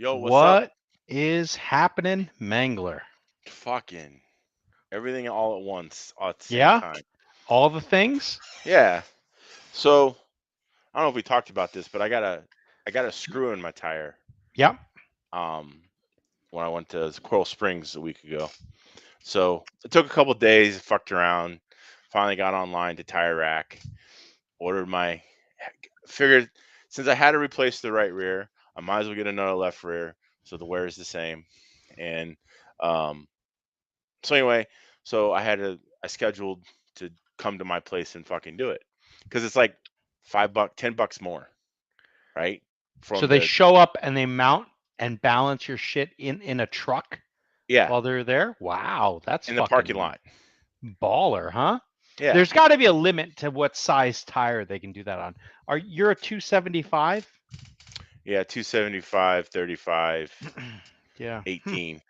Yo, what's up? What is happening, Mangler? Fucking everything all at once at the same Yeah, time. all the things. Yeah. So I don't know if we talked about this, but I got a screw in my tire. Yep. Um, when I went to Coral Springs a week ago. So it took a couple days, fucked around. Finally got online to Tire Rack. Ordered my. Figured since I had to replace the right rear, I might as well get another left rear so the wear is the same. And um, So anyway, so I scheduled to come to my place and fucking do it because it's like $5, $10 more, right? So From they the show up and they mount and balance your shit in a truck yeah, while they're there. Wow, that's in the parking fucking lot. baller, huh? Yeah, There's got to be a limit to what size tire they can do that on. You're a 275? yeah, 275, 35, Yeah. 18.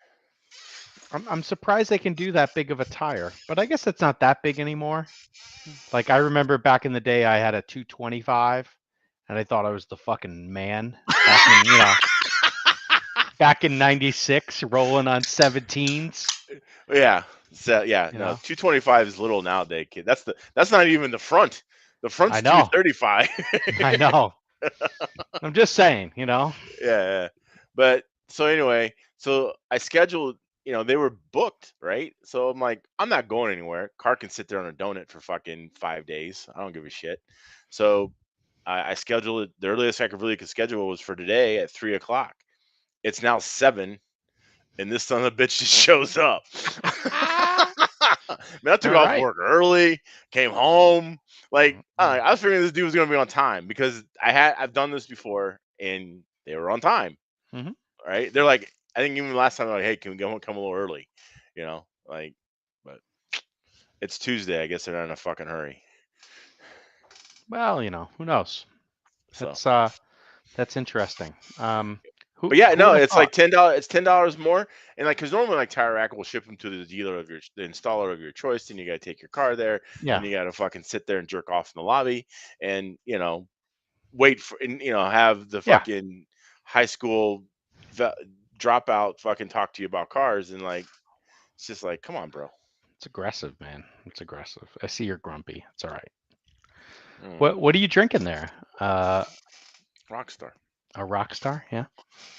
I'm surprised they can do that big of a tire, but I guess it's not that big anymore. Like I remember back in the day, I had a 225, and I thought I was the fucking man back in '96, rolling on 17s. Yeah, so yeah, You no, know, 225 is little nowadays, kid. That's not even the front. The I front's know, 235. I know. I'm just saying, Yeah. But so anyway, so I scheduled, they were booked, right? So I'm like, I'm not going anywhere. Car can sit there on a donut for fucking 5 days. I don't give a shit. So I scheduled it. The earliest I could schedule was for today at 3 o'clock. It's now 7, and this son of a bitch just shows up. Man, I took All off right. work early, came home. Like Mm-hmm. I was figuring this dude was gonna be on time because I've done this before and they were on time. Mm-hmm. Right? They're like, I think even last time they're like, hey, can we come a little early? Like, but it's Tuesday. I guess they're not in a fucking hurry. Well, who knows? So, That's interesting. Who but yeah, who no, would have it's like thought? $10. It's $10 more, and like, cause normally like Tire Rack will ship them to the installer of your choice, and you got to take your car there, Yeah, and you got to fucking sit there and jerk off in the lobby, and wait for and have the yeah. fucking high school ve- dropout fucking talk to you about cars, and like it's just like, come on, bro. It's aggressive, man. It's aggressive. I see you're grumpy. It's all right. Mm, What are you drinking there? Uh, Rockstar. a rock star? Yeah.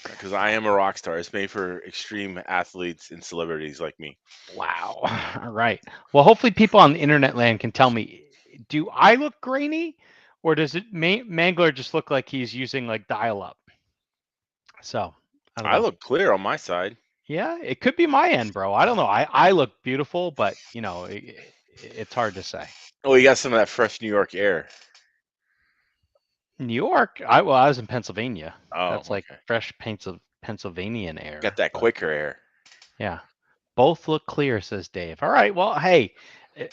Because I am a rock star. It's made for extreme athletes and celebrities like me. Wow. All right. Well, hopefully people on the internet land can tell me, do I look grainy or does Mangler just look like he's using like dial up? So, I don't I know. look clear on my side. Yeah, it could be my end, bro. I don't know. I look beautiful, but it's hard to say. Oh, you got some of that fresh New York air. New York, I was in Pennsylvania. Oh, That's like okay. fresh Pennsylvanian Got air. that But Quaker air. yeah, both look clear, says Dave. All right, well, hey,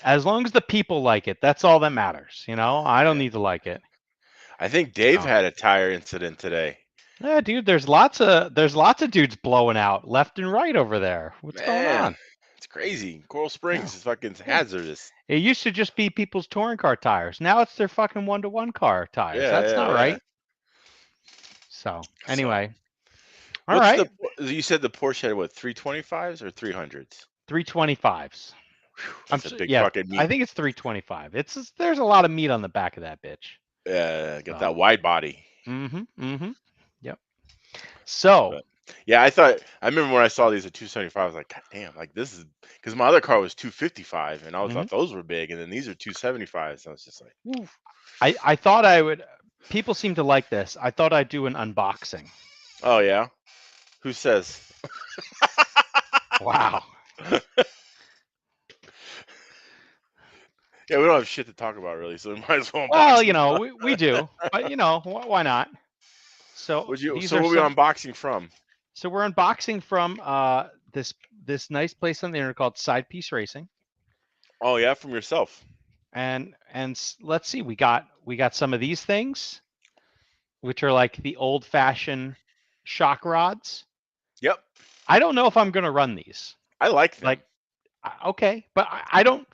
as long as the people like it, that's all that matters. I don't Yeah. need to like it. I think Dave So, had a tire incident today. yeah, dude, there's lots of dudes blowing out left and right over there. What's going Man, on? it's crazy. Coral Yeah, Springs is fucking yeah. hazardous. It used to just be people's touring car tires. Now it's their fucking one-to-one car tires. Yeah, That's yeah, not yeah. right. So So, anyway, all what's right, you said the Porsche had what, 325s or 300s? 325s. That's a big Yeah, fucking I meat. think it's 325. There's a lot of meat on the back of that bitch. Yeah, got So, that wide body. yep. So, But yeah, I remember when I saw these at 275, I was like, God damn, like this is because my other car was 255 and mhm. thought those were big, and then these are 275s. So I was just like, woo. I thought I would. People seem to like this. I thought I'd do an unboxing. Oh yeah, who says? Wow. Yeah, we don't have shit to talk about really, so we might as well Well, unbox some stuff. we do, but why not? So Would you? these So are what are we some. unboxing from? So we're unboxing from this nice place on the internet called Side Piece Racing, Oh yeah, from yourself. and let's see, we got some of these things, which are like the old fashioned shock rods. Yep, I don't know if I'm gonna run these. I like Like, them. okay, but I don't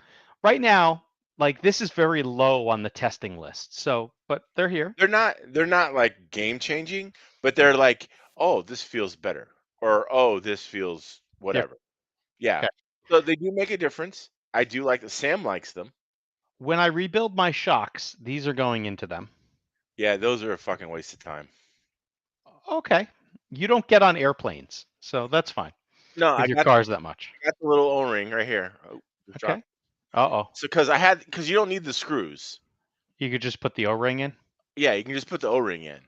right now. Like this is very low on the testing list. So, but they're here. They're not like game changing, but they're like oh, this feels better, or oh, this feels Different. whatever. Yeah. Okay. So they do make a difference. I do like that. Sam likes them. When I rebuild my shocks, these are going into them. Yeah, those are a fucking waste of time. Okay. You don't get on airplanes, so that's fine No, with I your got cars that much. the little O-ring right here. Oh, just Okay. dropped. Uh-oh. So because you don't need the screws. You could just put the O-ring in? Yeah, you can just put the O-ring in.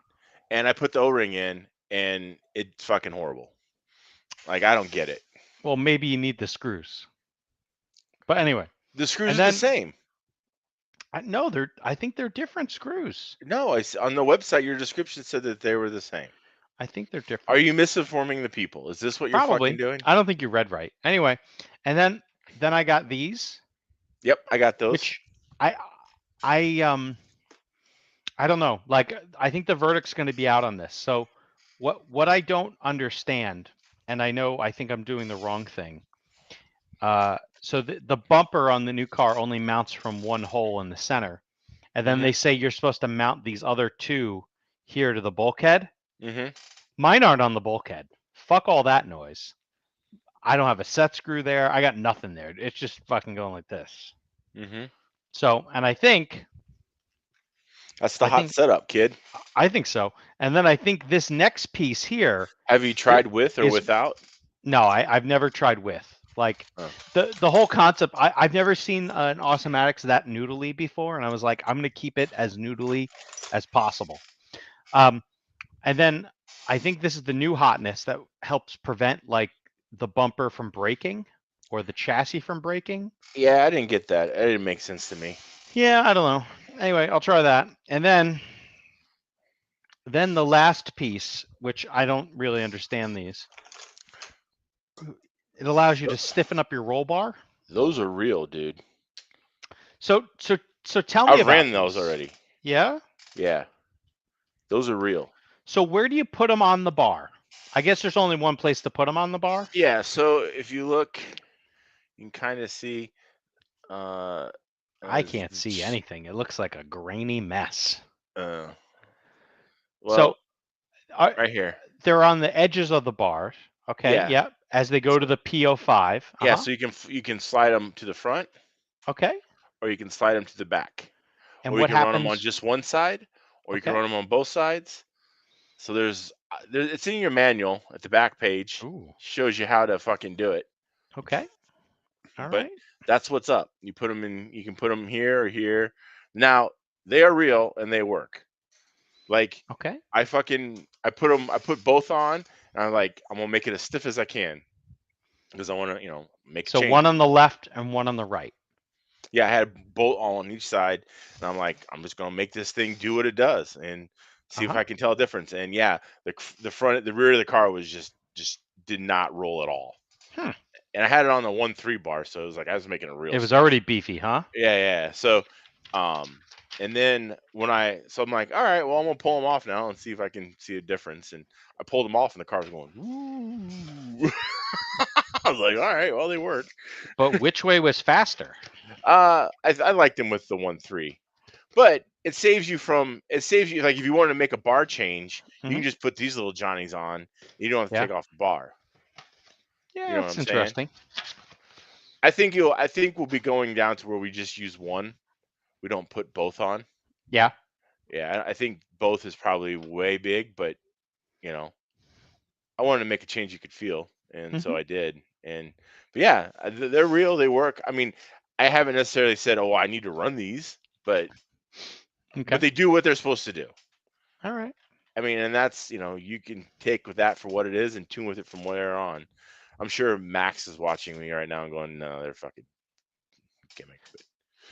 And I put the O-ring in and it's fucking horrible. Like I don't get it. Well, maybe you need the screws. But anyway, The screws and are the then same. no, I think they're different screws. No, on the website your description said that they were the same. I think they're Are different. you misinforming the people? Is this what you're fucking Probably. doing? I don't think you read right. Anyway, and then I got these, Yep, I got those. which I I um I don't know. Like I think the verdict's going to be out on this. So what I don't understand, and I think I'm doing the wrong thing. So the bumper on the new car only mounts from one hole in the center, and then Mhm. they say you're supposed to mount these other two here to the bulkhead. Mhm. Mine aren't on the bulkhead. Fuck all that noise. I don't have a set screw there. I got nothing there. It's just fucking going like this. Mhm. So, and That's the I hot think, setup, kid. I think so. And then I think this next piece here Have you tried with or is without? no, I've never tried with. Like Oh. the whole concept. I've never seen an Automatics that noodly before, and I was like, I'm gonna keep it as noodly as possible. Um, and then I think this is the new hotness that helps prevent like the bumper from breaking or the chassis from breaking. Yeah, I didn't get that. It didn't make sense to me. Yeah, I don't know. Anyway, I'll try that. And then the last piece, which I don't really understand these. It allows you to stiffen up your roll bar. Those are real, dude. So tell me I've about ran those these. already. Yeah? Yeah, those are real. So where do you put them on the bar? I guess there's only one place to put them on the bar. Yeah, so if you look, you can kind of see. Uh, I can't see anything. It looks like a grainy mess. uh, So well, are, right here. they're on the edges of the bar. Okay, Yeah, yeah. As they go to the PO5. yeah. So you can slide them to the front, Okay. or you can slide them to the back, And or you what can run them on happens? just one side, or you can Okay. run them on both sides. So it's in your manual at the back page. Ooh. Shows you how to fucking do it. Okay. All But right. that's what's up. You put them in. You can put them here or here. Now they are real and they work. Like Okay. I put them. I put both on, and I'm gonna make it as stiff as I can because I want to make a So change. one on the left and one on the right. Yeah, I had bolt on each side, and I'm just gonna make this thing do what it does and see if Uh-huh. I can tell a difference. And yeah, the rear of the car was just did not roll at all. Hmm. And I had it on the 1.3 bar, so it was like I was making it real It was stiff. already beefy, huh? Yeah, yeah. So, and then I'm like, all right, well, I'm gonna pull them off now and see if I can see a difference. And I pulled them off, and the car was going. Ooh. I was like, all right, well, they work. But which way was faster? I liked them with the 1.3, but it saves you like if you wanted to make a bar change, you Hmm. can just put these little Johnnies on. You don't have to Yeah. take off the bar. You Yeah, know what that's I'm saying? interesting. I think we'll be going down to where we just use one. We don't put both on. Yeah. Yeah, I think both is probably way big, but you know, I wanted to make a change you could feel, and so Hmm. I did. But yeah, they're real. They work. I mean, I haven't necessarily said, "Oh, I need to run these," but Okay. they do what they're supposed to do. All right. I mean, and that's you can take with that for what it is and tune with it from where on. I'm sure Max is watching me right now and going, "No, they're fucking gimmick."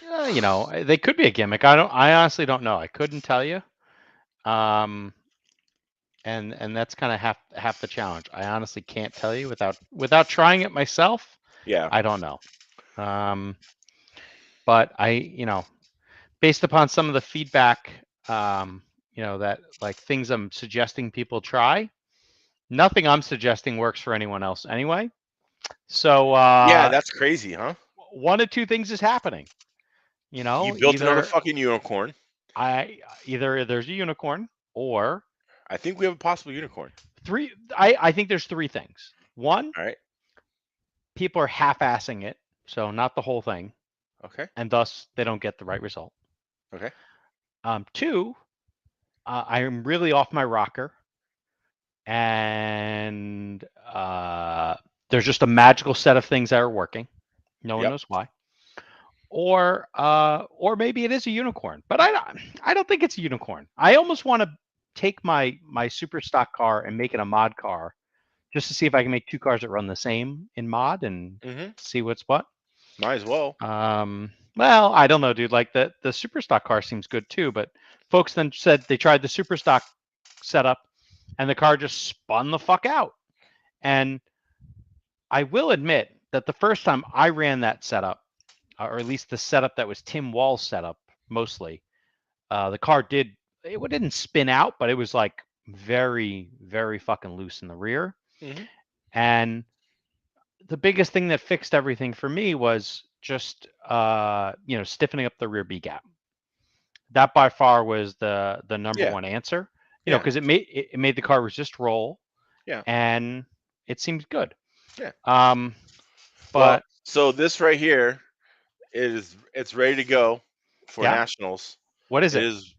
But They could be a gimmick. I honestly don't know. I couldn't tell you. Um, and that's kind of half the challenge. I honestly can't tell you without trying it myself. yeah, I don't know. But based upon some of the feedback, that like things I'm suggesting people try, nothing I'm suggesting works for anyone else anyway. So yeah, that's crazy, huh? one of two things is happening. You built another Either fucking unicorn. either there's a unicorn or I think we have a possible unicorn. I think there's three things. One, All right. people are half-assing it, so not the whole thing, Okay. and thus they don't get the right result. Okay. Two, I am really off my rocker, and there's just a magical set of things that are working. No one Yep. knows why. Or maybe it is a unicorn, but I don't think it's a unicorn. I almost want to take my super stock car and make it a mod car, just to see if I can make two cars that run the same in mod and Mm-hmm. see what's what. Might as well. Well, I don't know, dude. Like the super stock car seems good too, but folks then said they tried the super stock setup and the car just spun the fuck out. And I will admit that the first time I ran that setup, or at least the setup that was Tim Wall's setup mostly, the car didn't spin out, but it was like very, very fucking loose in the rear. Mm-hmm. And the biggest thing that fixed everything for me was just stiffening up the rear B gap. That by far was the number Yeah. one answer. Yeah. Because it made the car resist roll, Yeah. and it seemed good. Yeah. Well, But so this right here it's ready to go for yeah, nationals. what is It it? is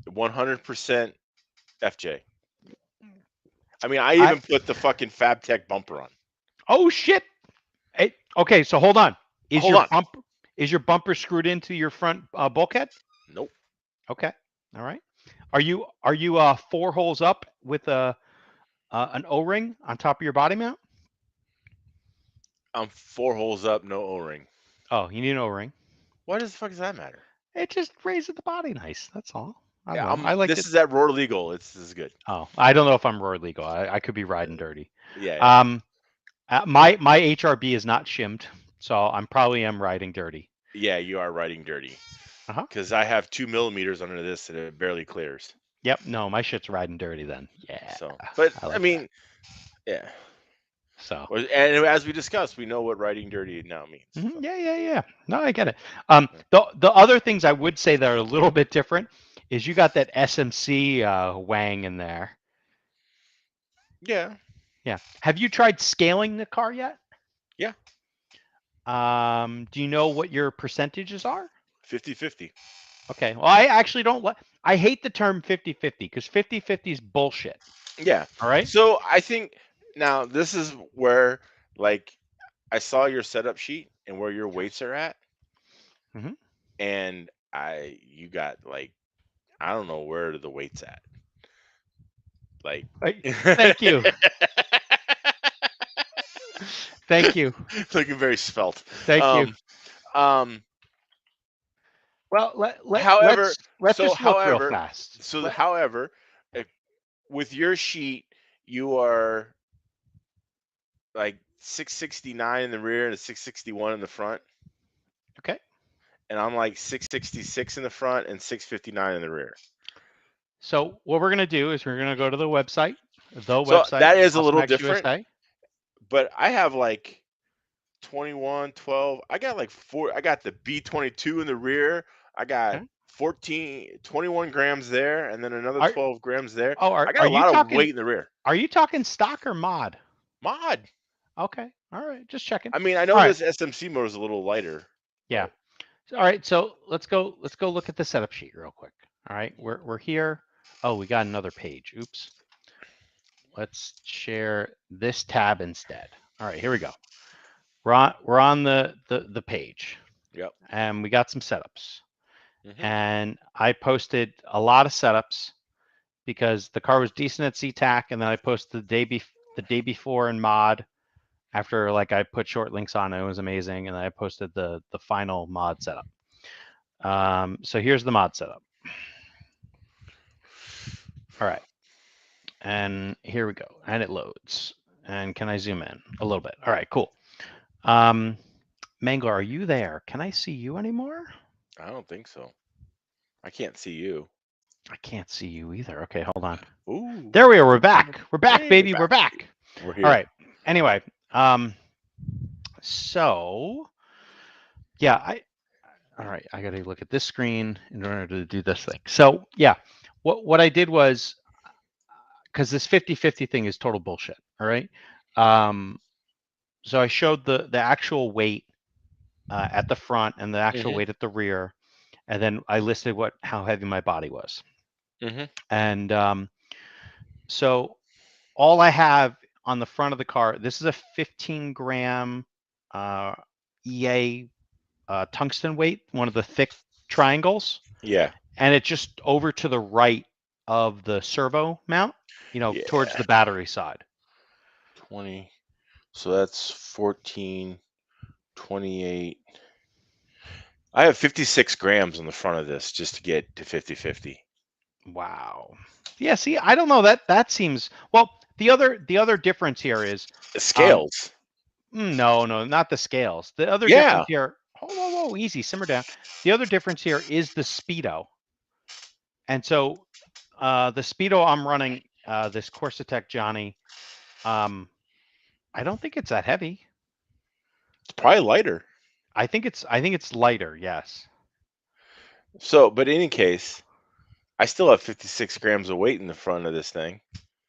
100% FJ. I mean, I I even put the fucking FabTech bumper on. Oh shit! Hey, okay, so hold on. Hold on. Is your bumper screwed into your front bulkhead? Nope. Okay, all right. Are you 4 holes up with an O-ring on top of your body mount? I'm 4 holes up, no O-ring. Oh, you need an O-ring. Why does the fuck does that matter? It just raises the body nice. That's all. I Yeah, don't know. I like this it. is at Roar Legal. This is good. Oh, I don't know if I'm road legal. I could be riding dirty. Yeah. Um, my HRB is not shimmed, so I'm probably riding dirty. Yeah, you are riding dirty. Uh-huh. Because I have 2 millimeters under this and it barely clears. Yep. No, my shit's riding dirty then. Yeah. So, but I like I mean, that. yeah. So. And as we discussed, we know what riding dirty now means. So. Yeah. No, I get it. The other things I would say that are a little bit different is you got that SMC wang in there. Yeah. Yeah. Have you tried scaling the car yet? Yeah. Do you know what your percentages are? 50-50. Okay. Well, I actually don't like. I hate the term 50-50 because 50-50 is bullshit. Yeah. All right. So I think now this is where, like, I saw your setup sheet and where your weights are at, Mm-hmm. and you got like, I don't know where the weights at. Like, Thank you. Thank you. looking very svelte. Thank you. Well, However, let's just look real fast. However, with your sheet, you are like 669 in the rear and 661 in the front. Okay. And I'm like 666 in the front and 659 in the rear. So what we're gonna do is we're gonna go to the website. So that is a little Awesome different. USA. But I have like 21, 12. I got like 4. I got the B22 in the rear. I got Okay. 21 grams there, and then another 12 grams there. Oh, I got a lot of weight in the rear. Are you talking stock or mod? Mod. Okay. All right. Just checking. I mean, I know this SMC motor is a little lighter. Yeah. All right. So let's go look at the setup sheet real quick. All right. We're here. Oh, we got another page. Oops. Let's share this tab instead. All right. Here we go. We're on the page. Yep. And we got some setups. Mm-hmm. And I posted a lot of setups because the car was decent at Seatac, and then I posted the day before in mod after like I put short links on it. It was amazing, and then I posted the final mod setup. So here's the mod setup. All right, and here we go, and it loads. And can I zoom in a little bit? All right, cool. Mangler, are you there? Can I see you anymore? I don't think so. I can't see you. I can't see you either. Okay, hold on. Ooh. There we are. We're back. We're back, hey, baby. We're back. We're here. All right. Anyway, so yeah, all right. I got to look at this screen in order to do this thing. So yeah, what I did was because this 50-50 thing is total bullshit. All right. Um, so I showed the actual weight at the front and the actual Mhm. weight at the rear, and then I listed how heavy my body was. Mhm. And so all I have on the front of the car, this is a 15 gram uh, EA tungsten weight, one of the thick triangles, Yeah. and it's just over to the right of the servo mount, towards Yeah. the battery side. 20. So that's 14, 28. I have 56 grams on the front of this just to get to 50-50. Wow. Yeah, see, I don't know, that seems well. The other difference here is The um scales. no, not the scales. The other Yeah. difference here, whoa, easy, simmer down. The other difference here is the speedo. And so the speedo I'm running, this Corsa Johnny, I don't think it's that heavy. It's probably lighter. I think it's lighter, yes. So, but in any case, I still have 56 grams of weight in the front of this thing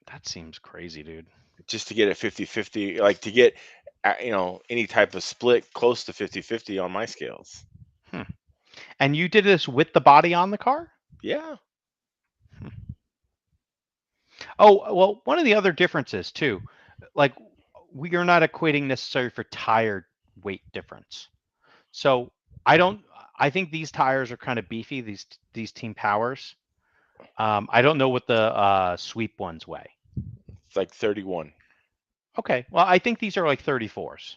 That seems crazy, dude. just to get it 50-50, like to get, any type of split close to 50-50 on my scales. Hmm. And you did this with the body on the car? Yeah. Hmm. Oh, well, one of the other differences too, like we are not equating necessarily for tire weight difference. So I don't. I think these tires are kind of beefy. These Team Powers. I don't know what the sweep ones weigh. It's like 31. Okay, well I think these are like 34s.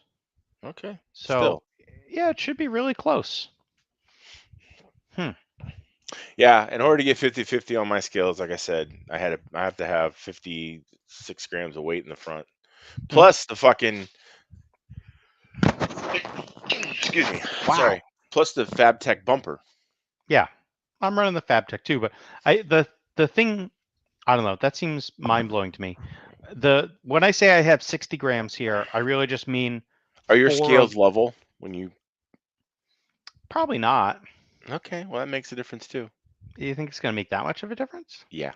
Okay. Still. So yeah, it should be really close. Hmm. Yeah, in order to get 50-50 on my scales, like I said, I have to have 56 grams of weight in the front. Hmm. Plus the fucking excuse me. Wow. Sorry. Plus the FabTech bumper. Yeah, I'm running the FabTech too, but the thing, I don't know. That seems mind blowing to me. When I say I have 60 grams here, I really just mean Are your four of scales level when you probably not. Okay, well that makes a difference too. Do you think it's going to make that much of a difference? Yeah.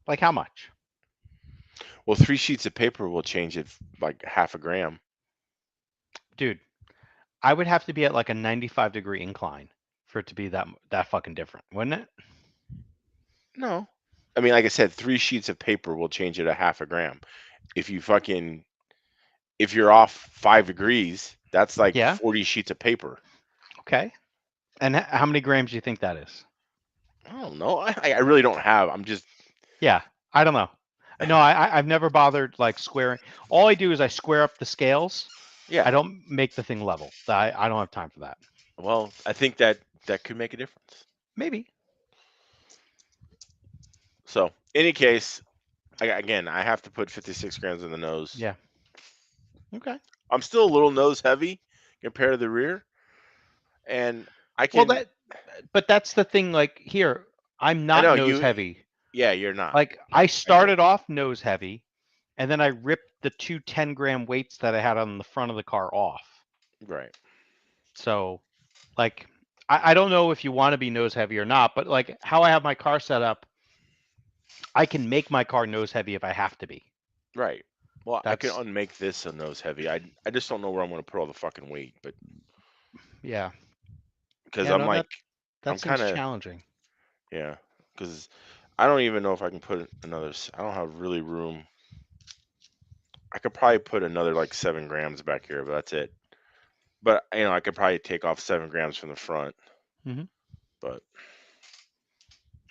Like how much? Well, 3 sheets of paper will change it like half a gram. Dude, I would have to be at like a 95-degree incline for it to be that fucking different, wouldn't it? No. I mean, like I said, 3 sheets of paper will change it a half a gram. If you fucking if you're off 5 degrees, that's like Yeah. 40 sheets of paper. Okay. And how many grams do you think that is? I don't know. I really don't have. I'm just Yeah, I don't know. No, I've never bothered like squaring. All I do is I square up the scales. I yeah. don't make the thing level. I don't have time for that. Well, I think that could make a difference. Maybe. So, any case, again, I have to put 56 grams in the nose. Yeah. Okay. I'm still a little nose heavy compared to the rear, and I Well, can. but that's the thing. Like here, I'm I not know nose you. heavy. Yeah, you're not. Like I I know. started off nose heavy, and then I ripped the two 10-gram weights that I had on the front of the car off. Right. So, like, I don't know if you want to be nose heavy or not, but like how I have my car set up, I can make my car nose heavy if I have to be. Right. Well, I can That's unmake this a nose heavy. I just don't know where I'm going to put all the fucking weight, but yeah. because Yeah, I'm no, like that I'm kind seems of challenging. yeah. Because I don't even know if I can put another. I don't have really room. I could probably put another like 7 grams back here, but that's it. But I could probably take off 7 grams from the front, Hmm. but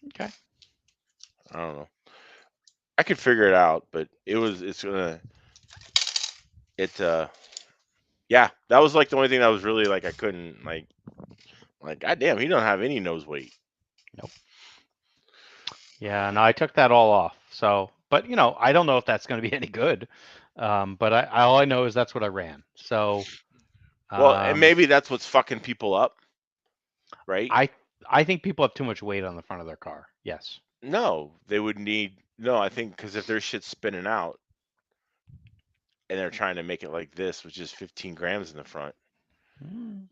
Okay. I don't know. I could figure it out, but it yeah, that was like the only thing that was really like I couldn't like goddamn, he don't have any nose weight. Nope. Yeah, no, I took that all off. So, but I don't know if that's going to be any good. But all I know is that's what I ran. So, Well, and um, maybe that's what's fucking people up, right? I I think people have too much weight on the front of their car. Yes. No, they would need no, I think because if their shit's spinning out and they're trying to make it like this, which is 15 grams in the front. Mm.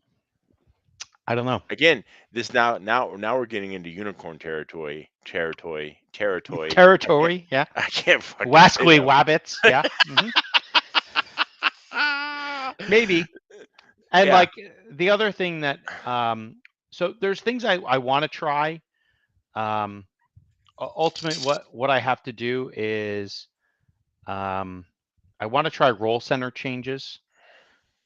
I don't know. Again, this now we're getting into unicorn territory. Territory, yeah. I can't fucking say Wascally that. wabbits, yeah. Maybe. And Yeah. like the other thing that so there's things I want to try. Um Ultimate what I have to do is um I want to try roll center changes.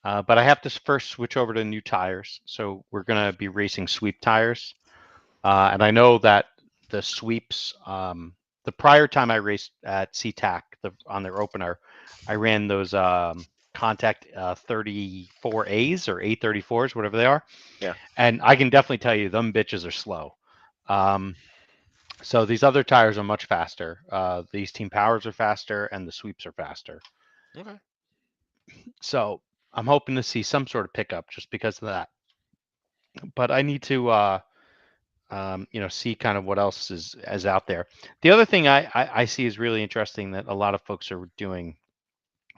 But I have to first switch over to new tires. So we're going to be racing sweep tires. And I know that the sweeps, the prior time I raced at Seatac on their opener, I ran those Contact 34As or A34s, whatever they are. Yeah. And I can definitely tell you, them bitches are slow. So these other tires are much faster. These Team Powers are faster, and the sweeps are faster. Okay. So I'm hoping to see some sort of pickup just because of that. But I need to, see kind of what else is out there. The other thing I see is really interesting that a lot of folks are doing.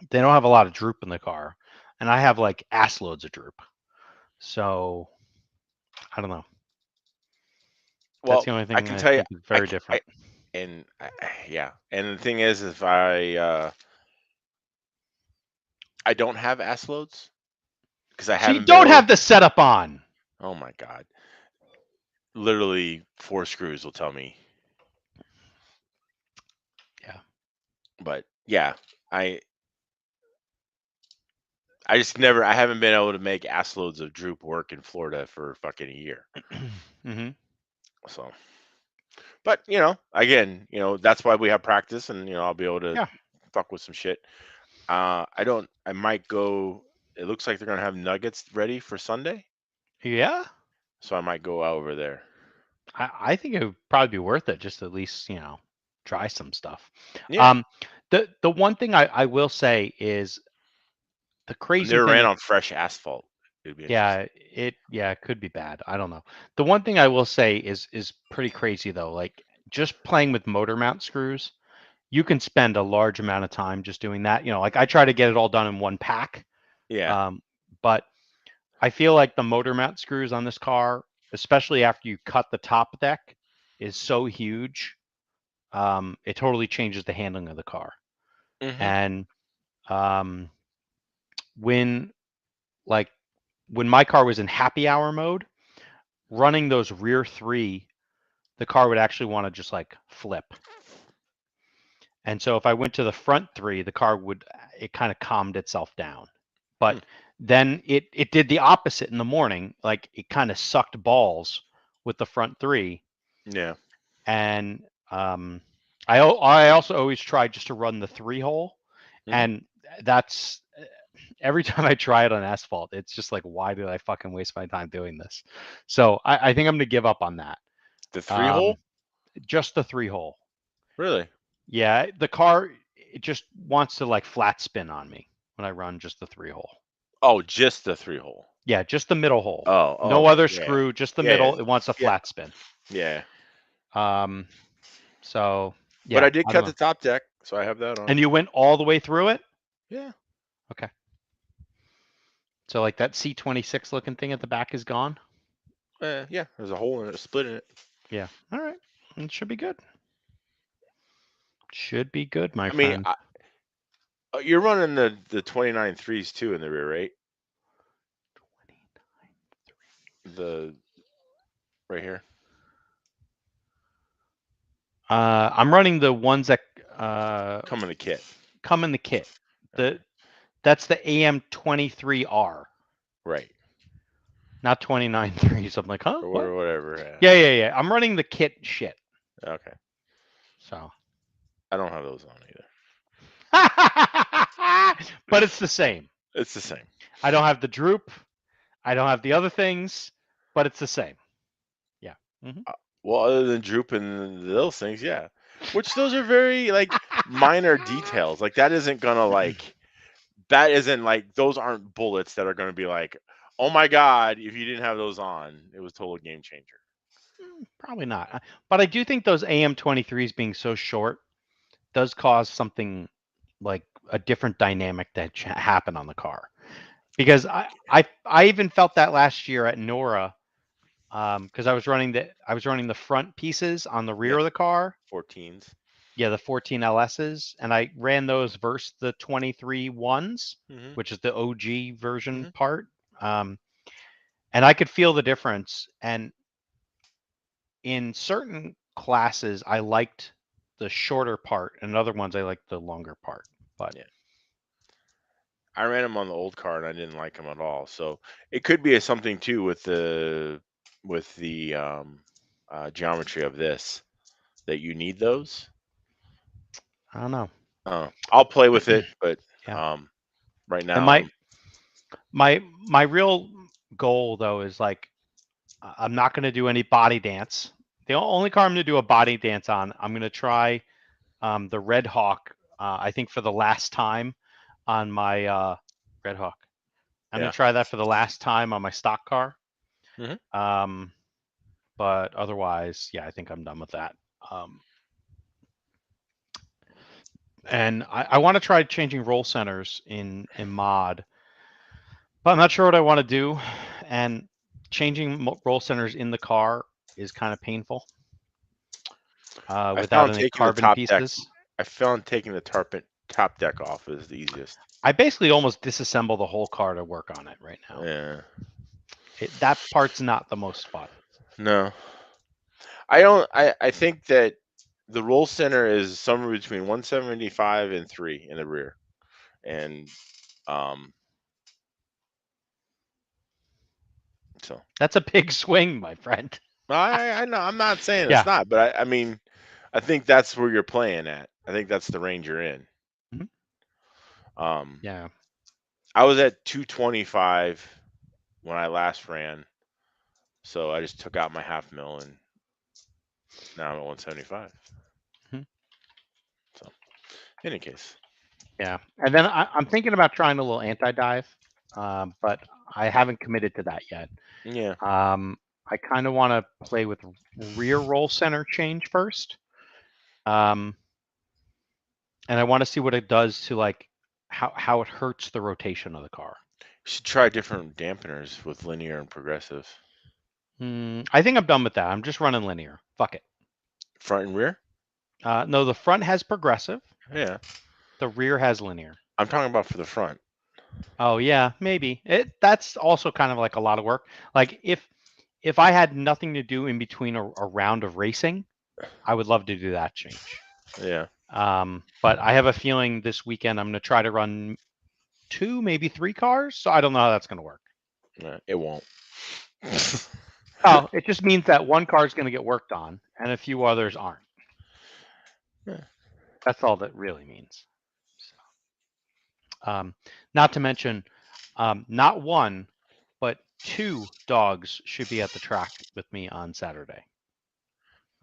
They don't have a lot of droop in the car, and I have like ass loads of droop. So I don't know. That's Well, the only I thing can I tell you, think is very different. yeah. And the thing is, if I don't have ass loads because I So you haven't been don't able. have the setup on. Oh my god! Literally, 4 screws will tell me. Yeah. But yeah, I I just never. I haven't been able to make ass loads of droop work in Florida for fucking a year. hmm So, but again, that's why we have practice, and I'll be able to Yeah. fuck with some shit. I don't. I might go. It looks like they're gonna have nuggets ready for Sunday, Yeah. so I might go over there. I think it would probably be worth it just to at least, try some stuff. Yeah, Um, the one thing I will say is the I crazy never ran thing. on fresh asphalt. It'd be interesting. It could be bad. I don't know. The one thing I will say is pretty crazy though. Like just playing with motor mount screws, you can spend a large amount of time just doing that. Like I try to get it all done in one pack. Yeah. Um, but I feel like the motor mount screws on this car, especially after you cut the top deck, is so huge. It totally changes the handling of the car. Hmm. And um, when like when my car was in happy hour mode, running those rear three, the car would actually want to just like flip. And so if I went to the front three, the car it kind of calmed itself down. Hmm. But then it did the opposite in the morning. Like it kind of sucked balls with the front three. Yeah. And I also always try just to run the 3-hole. Hmm. And that's every time I try it on asphalt, it's just like, why did I fucking waste my time doing this? So I think I'm going to give up on that. The 3 hole? Um, just the 3-hole. Really? Yeah, the car it just wants to like flat spin on me when I run just the 3-hole. Oh, just the 3 hole. Yeah, just the middle hole. Oh, No okay. other Yeah. screw, just the Yeah. Yeah. middle. It wants a Yeah. flat spin. Yeah. Um, so But yeah, I did I don't cut know. the top deck, so I have that on. And you went all the way through it? Yeah. Okay. So like that C26 looking thing at the back is gone? Yeah. There's a hole in it, a split in it. Yeah. All right. It should be good. Should be good, my I mean, friend. you're running the 29 threes too in the rear, right? The right here. I'm running the ones that Come in the kit. come in the kit. That's the AM23R, Right. not 29 threes. I'm like, huh? What? Or whatever. Yeah. I'm running the kit shit. Okay. So, I don't have those on either. but it's the same. It's the same. I don't have the droop. I don't have the other things, but it's the same. Yeah. Mm-hmm. Well, other than droop and those things, yeah. Which those are very like minor details. Like that isn't gonna like that isn't like those aren't bullets that are gonna be like, oh my god, if you didn't have those on, it was a total game changer. Probably not. But I do think those AM23s being so short does cause something like a different dynamic that happen on the car. Because I even felt that last year at Nora because I was running the front pieces on the rear Yeah. of the car. 14s. Yeah, the 14 LSs, and I ran those versus the 23 ones, Mm-hmm. which is the OG version Mm-hmm. part. And I could feel the difference. And in certain classes, I liked the shorter part, and in other ones, I liked the longer part. But Yeah. I ran them on the old car and I didn't like them at all. So it could be something too with the geometry of this that you need those. I don't know. I'll play with it, but Yeah. um, right And now my real goal though is like I'm not going to do any body dance. The only car I'm going to do a body dance on, I'm going to try the Red Hawk. I think for the last time on my Red Hawk. I'm going yeah. to try that for the last time on my stock car. Hmm. But otherwise, yeah, I think I'm done with that. And I want to try changing roll centers in mod, but I'm not sure what I want to do. And changing roll centers in the car is kind of painful I without found any taking the carbon top deck. pieces. I found taking the top deck off is the easiest. I basically almost disassemble the whole car to work on it right now. Yeah. That part's not the most fun. No. I don't. I think that the roll center is somewhere between 175 and 3 in the rear, and um, so That's a big swing, my friend. I know I'm not saying it's Yeah. not, but I mean I think that's where you're playing at. I think that's the range you're in. Mhm. Um, Yeah. I was at 225 when I last ran, so I just took out my half mil and now I'm at 175. Mhm. So, in any case, Yeah. And then I'm thinking about trying a little anti-dive, but I haven't committed to that yet. yeah, I kind of want to play with rear roll center change first. And I want to see what it does to like how it hurts the rotation of the car. you should try different dampeners with linear and progressive, I think I'm done with that. I'm just running linear. Fuck it. front and rear. No, the front has progressive. Yeah, The rear has linear. I'm talking about for the front. Oh yeah, maybe. That's also kind of like a lot of work. Like if I had nothing to do in between a round of racing, I would love to do that change. Yeah, But I have a feeling this weekend I'm going to try to run 2, maybe 3 cars. So I don't know how that's going to work. it won't. Oh, it just means that one car is going to get worked on and a few others aren't. Yeah. That's all that really means. Not to mention, not one, but 2 dogs should be at the track with me on Saturday.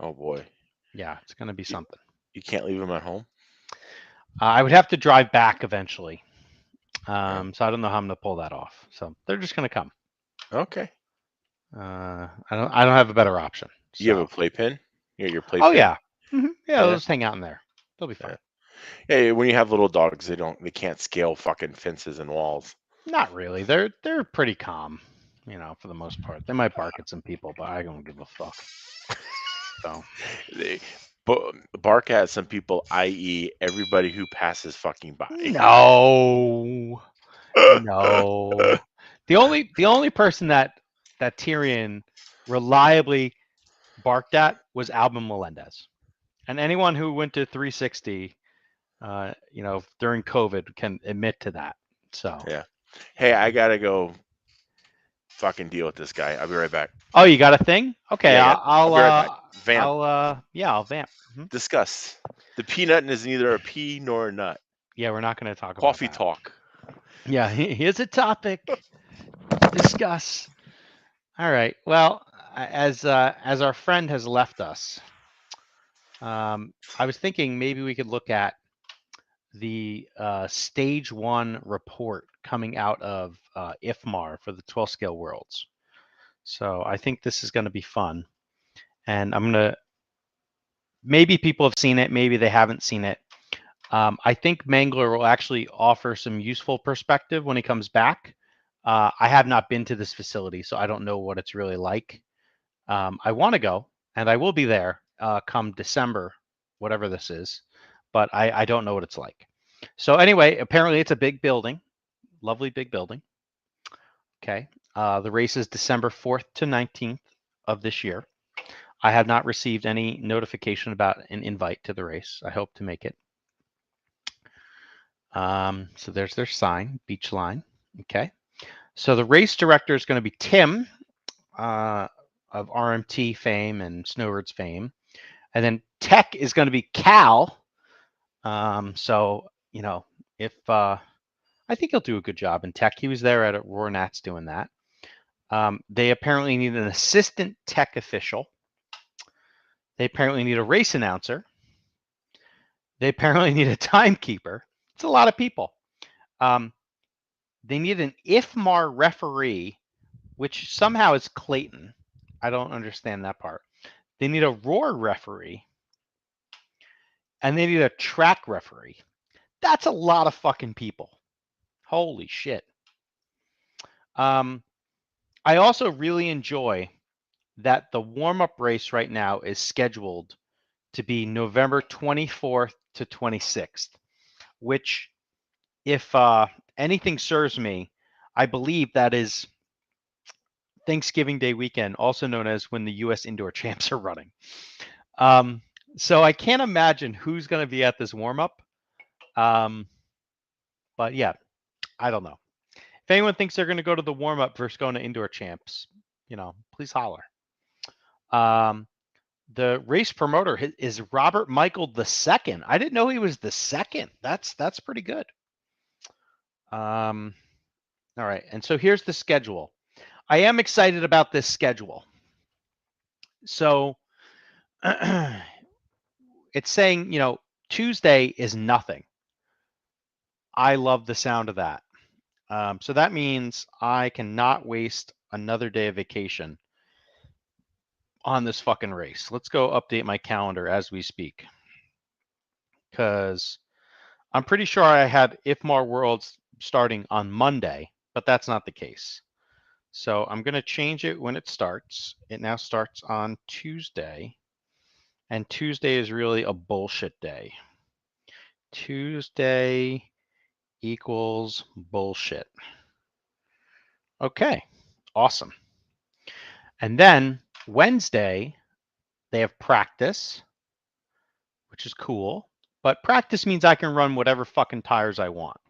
Oh boy, Yeah, it's going to be something. you can't leave them at home. I would have to drive back eventually. Yeah. So I don't know how I'm going to pull that off. So they're just going to come. Okay. I don't have a better option. You have a So. playpen? You got your Oh playpen? yeah. Yeah, Yeah. they'll just hang out in there. They'll be fine. Yeah, when you have little dogs, they can't scale fucking fences and walls. Not really. They're pretty calm, for the most part. They might bark at some people, but I don't give a fuck. So They bark at some people, i.e., everybody who passes fucking by. no. The only person that Tyrion reliably barked at was Alvin Melendez, and anyone who went to 360, during COVID can admit to that. So Yeah. Hey, I gotta go fucking deal with this guy. I'll be right back. Oh, you got a thing? Okay, Yeah, I'll be right back. Vamp. I'll vamp. Discuss. The peanut is neither a pea nor a nut. Yeah, we're not going to talk Coffee about that. talk. Yeah, here's a topic. Discuss. All right. Well, as our friend has left us, I was thinking maybe we could look at the stage 1 report coming out of IFMAR for the 12 scale worlds. So I think this is going to be fun, and I'm going to. Maybe people have seen it, maybe they haven't seen it. I think Mangler will actually offer some useful perspective when he comes back. I have not been to this facility, so I don't know what it's really like. I want to go, and I will be there come December, whatever this is, but I don't know what it's like. So anyway, apparently it's a big building, lovely big building. Okay. The race is December 4th to 19th of this year. I have not received any notification about an invite to the race. I hope to make it. So there's their sign, beach line. Okay. So the race director is going to be Tim of RMT fame and Snowbirds fame. And then tech is going to be Cal. So, you know, if I think he'll do a good job in tech. He was there at Roar Nats doing that. They apparently need an assistant tech official. They apparently need a race announcer. They apparently need a timekeeper. It's a lot of people. They need an IFMAR referee, which somehow is Clayton. I don't understand that part. They need a Roar referee. And they need a track referee. That's a lot of fucking people. Holy shit. I also really enjoy that the warm-up race right now is scheduled to be November 24th to 26th, which, if anything serves me, I believe that is Thanksgiving Day weekend, also known as when the U.S. Indoor Champs are running. So I can't imagine who's going to be at this warm-up. But yeah, I don't know. If anyone thinks they're going to go to the warm-up versus going to Indoor Champs, you know, please holler. The race promoter is Robert Michael II. I didn't know he was the second. That's pretty good. All right, and so here's the schedule. I am excited about this schedule. So it's saying, you know, Tuesday is nothing. I love the sound of that. So that means I cannot waste another day of vacation on this fucking race. Let's go update my calendar as we speak, because I'm pretty sure I had IFMAR Worlds starting on Monday, but that's not the case. So I'm going to change it when it starts. It now starts on Tuesday, and Tuesday is really a bullshit day. Tuesday equals bullshit. Okay, awesome. And then Wednesday, they have practice, which is cool. But practice means I can run whatever fucking tires I want.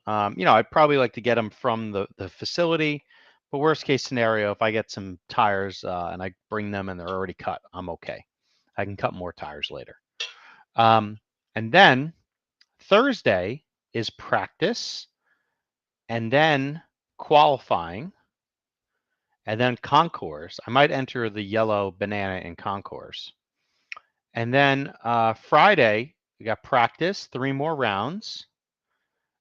You know, I'd probably like to get them from the facility. But worst case scenario, if I get some tires and I bring them and they're already cut, I'm okay. I can cut more tires later. And then Thursday is practice, and then qualifying, and then concourse. I might enter the yellow banana in concourse. And then Friday, we got practice, 3 more rounds.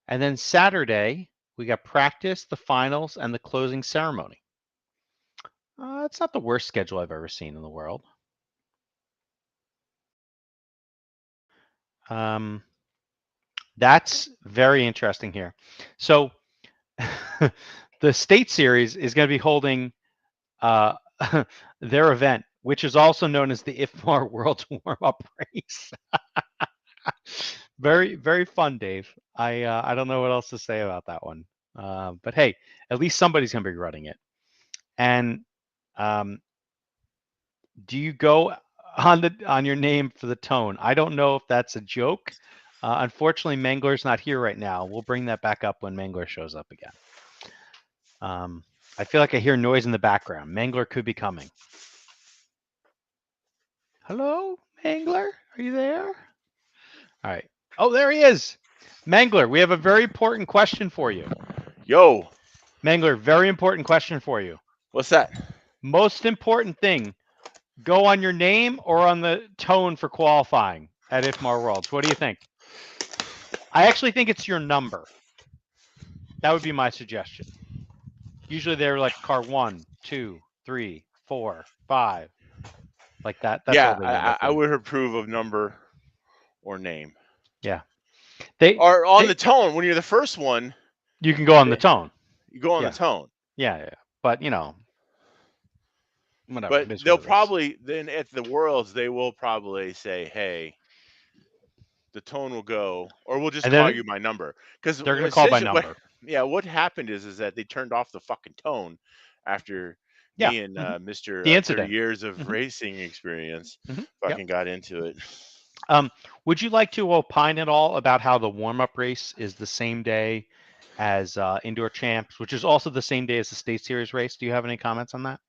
And then Saturday, we got practice, the finals, and the closing ceremony. It's not the worst schedule I've ever seen in the world. That's very interesting here. So the state series is going to be holding their event, which is also known as the IFMAR World Warm-Up Race. Very, very fun, Dave. I don't know what else to say about that one. But hey, at least somebody's going to be running it. And do you go on your name for the tone? I don't know if that's a joke. Unfortunately, Mangler's not here right now. We'll bring that back up when Mangler shows up again. I feel like I hear noise in the background. Mangler could be coming. Hello, Mangler? Are you there? All right. Oh, there he is. Mangler, we have a very important question for you. Yo, Mangler, very important question for you. what's that? Most important thing, go on your name or on the tone for qualifying at IFMAR Worlds. What do you think? I actually think it's your number. That would be my suggestion. Usually they're like car 1, 2, 3, 4, 5. Like that. That's Yeah, all they end up I being. would approve of number or name. Yeah. Or on the tone, when you're the first one, you can go on the tone. you go on Yeah. the tone. Yeah. But, you know, whatever. But It is what they'll it is. probably then at the Worlds they will probably say, "Hey, the tone will go, or we'll just And call then you by number." Because they're gonna call by essentially, what number. yeah, what happened is that they turned off the fucking tone after Yeah. me and Mister The 30 incident. years of hmm racing experience Yep. fucking got into it. Would you like to opine at all about how the warm-up race is the same day as Indoor Champs, which is also the same day as the State Series race? Do you have any comments on that?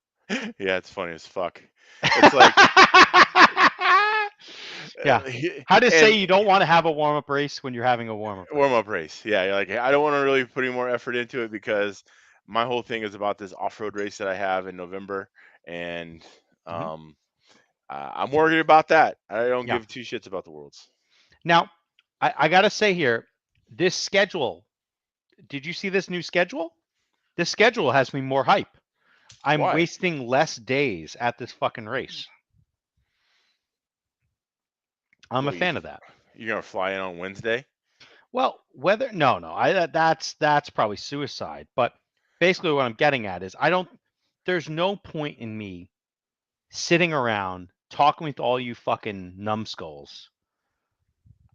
Yeah, it's funny as fuck. It's like, Yeah. How to say and you don't want to have a warm-up race when you're having a warm-up warm race? up race. Yeah, you're like, I don't want to really put any more effort into it because my whole thing is about this off road race that I have in November, and hmm um, I'm worried about that. I don't Yeah. give two shits about the worlds. Now, I gotta say here, this schedule. Did you see this new schedule? This schedule has me more hype. I'm Why? wasting less days at this fucking race. I'm a What, fan of that. you're gonna fly in on Wednesday? Well, whether no, that's probably suicide. But basically, what I'm getting at is I don't. There's no point in me sitting around talking with all you fucking numbskulls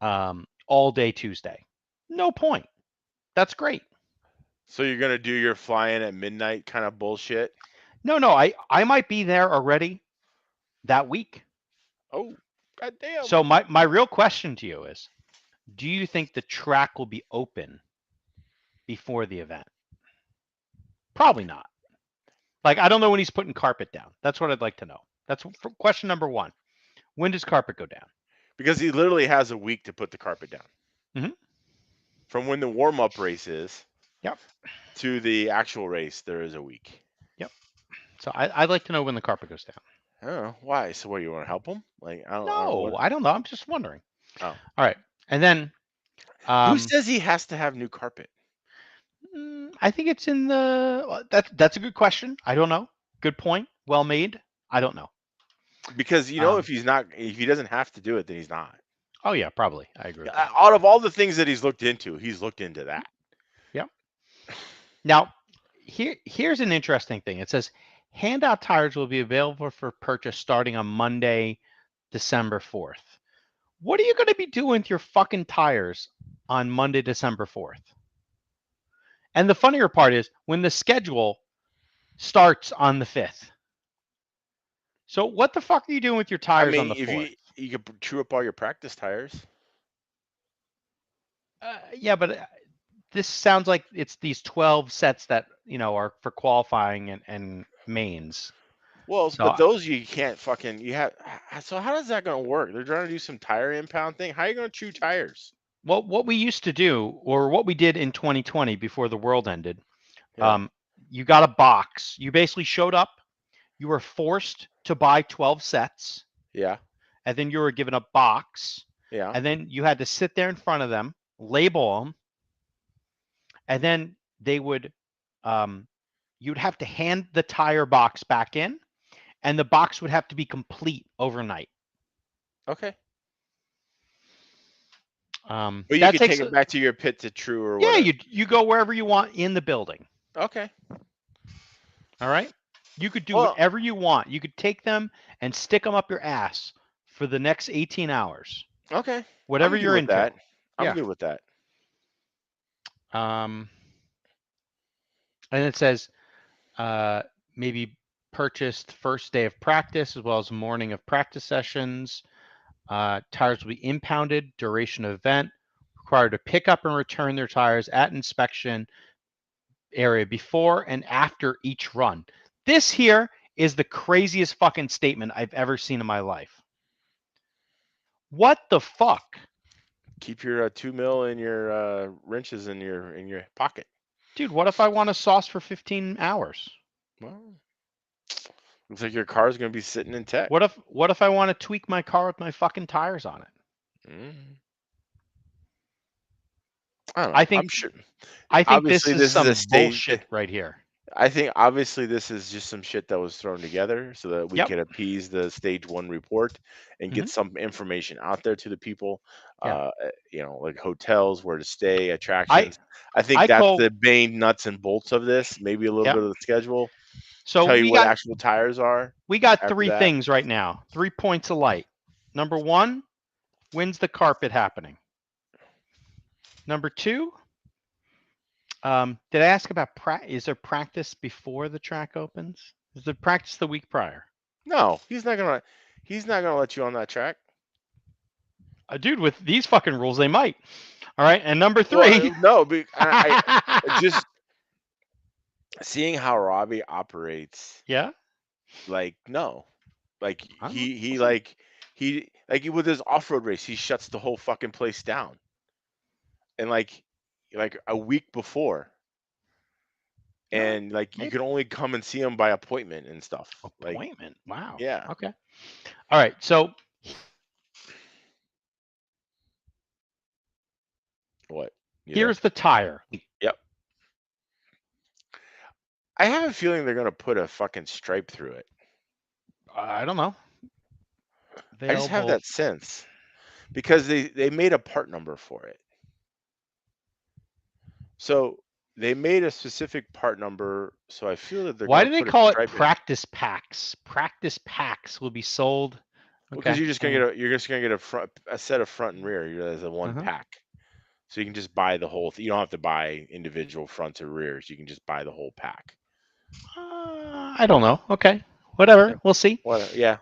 all day Tuesday. No point. That's great. So you're gonna do your fly in at midnight kind of bullshit? No, I might be there already that week. Oh, goddamn! So my real question to you is, do you think the track will be open before the event? Probably not. Like I don't know when he's putting carpet down. That's what I'd like to know. That's question number one. When does carpet go down? Because he literally has a week to put the carpet down hmm from when the warm up race is Yep. to the actual race. There is a week. Yep. So I'd like to know when the carpet goes down. I don't know why. So what? You want to help him? Like I don't know No, what. I don't know. I'm just wondering. Oh, All right. And then who um, says he has to have new carpet? I think it's in the that's a good question. I don't know. Good point. Well made. I don't know. Because Um, if he doesn't have to do it, then he's not. oh yeah, probably. I agree with that. Out of all the things that he's looked into that. Yeah. Now, here's an interesting thing. It says handout tires will be available for purchase starting on Monday, December 4th. What are you going to be doing with your fucking tires on Monday, December 4th? And the funnier part is when the schedule starts on the 5th. So what the fuck are you doing with your I tires on mean, the if 4th? you could chew up all your practice tires. Yeah, but this sounds like it's these 12 sets that, are for qualifying and mains. Well, So but those you can't fucking you have. So how does that gonna work? They're trying to do some tire impound thing. How are you gonna chew tires? well, what we used to do, or what we did in 2020 before the world ended, Yeah, you got a box. You basically showed up. You were forced to buy 12 sets, yeah, and then you were given a box, yeah. and then you had to sit there in front of them, label them, and then they would, um, you'd have to hand the tire box back in, and the box would have to be complete overnight. Okay. But you That could take takes, it back to your pit to true or yeah, whatever. you go wherever you want in the building. Okay. All right. You could do Well, whatever you want. You could take them and stick them up your ass for the next 18 hours, okay. whatever I'm good you're with into. that. I'm Yeah. good with that. Um, and it says uh, maybe purchased first day of practice as well as morning of practice sessions. Tires will be impounded, duration of event, required to pick up and return their tires at inspection area before and after each run. This here is the craziest fucking statement I've ever seen in my life. What the fuck? Keep your 2 mil in your wrenches in your pocket. Dude, what if I want a sauce for 15 hours? Well, looks like your car's gonna be sitting in tech. What if I want to tweak my car with my fucking tires on it? Mm. I don't I know. think I'm sure. I think this Obviously, is this is a some stage. bullshit right here. I think obviously this is just some shit that was thrown together so that we Yep. could appease the stage one report and hmm get some information out there to the people. Yeah. Like hotels, where to stay, I attractions. I think I that's call the main nuts and bolts of this. Maybe a little yeah. bit of the schedule. So tell you what actual tires are we got after 3 that. things right now. 3 points of light. Number 1, when's the carpet happening? Number 2, did I ask about is there practice before the track opens? Is there practice the week prior? No, he's not gonna let you on that track. Dude, with these fucking rules, they might. All right, and number 3. Well, no, I just seeing how Robbie operates. Yeah. Like no, like I don't know. he We'll see. with his off road race, he shuts the whole fucking place down. And like a week before, All right. and like you Maybe. can only come and see him by appointment and stuff. Like Appointment. Wow. yeah, Okay. All right. So what you there? here's the tire. Yep. I have a feeling they're gonna put a fucking stripe through it. I don't know. I just have Available. that sense because they made a part number for it. So they made a specific part number, so I feel that they're Why gonna do they put a call it stripe in it. practice packs? Practice packs will be sold. Well, because Okay. you're just gonna get a set of front and rear. As a one Uh-huh. pack, so you can just buy the whole. You don't have to buy individual fronts or rears. You can just buy the whole pack. I don't know. Okay. Whatever. Yeah. We'll see. Well, yeah,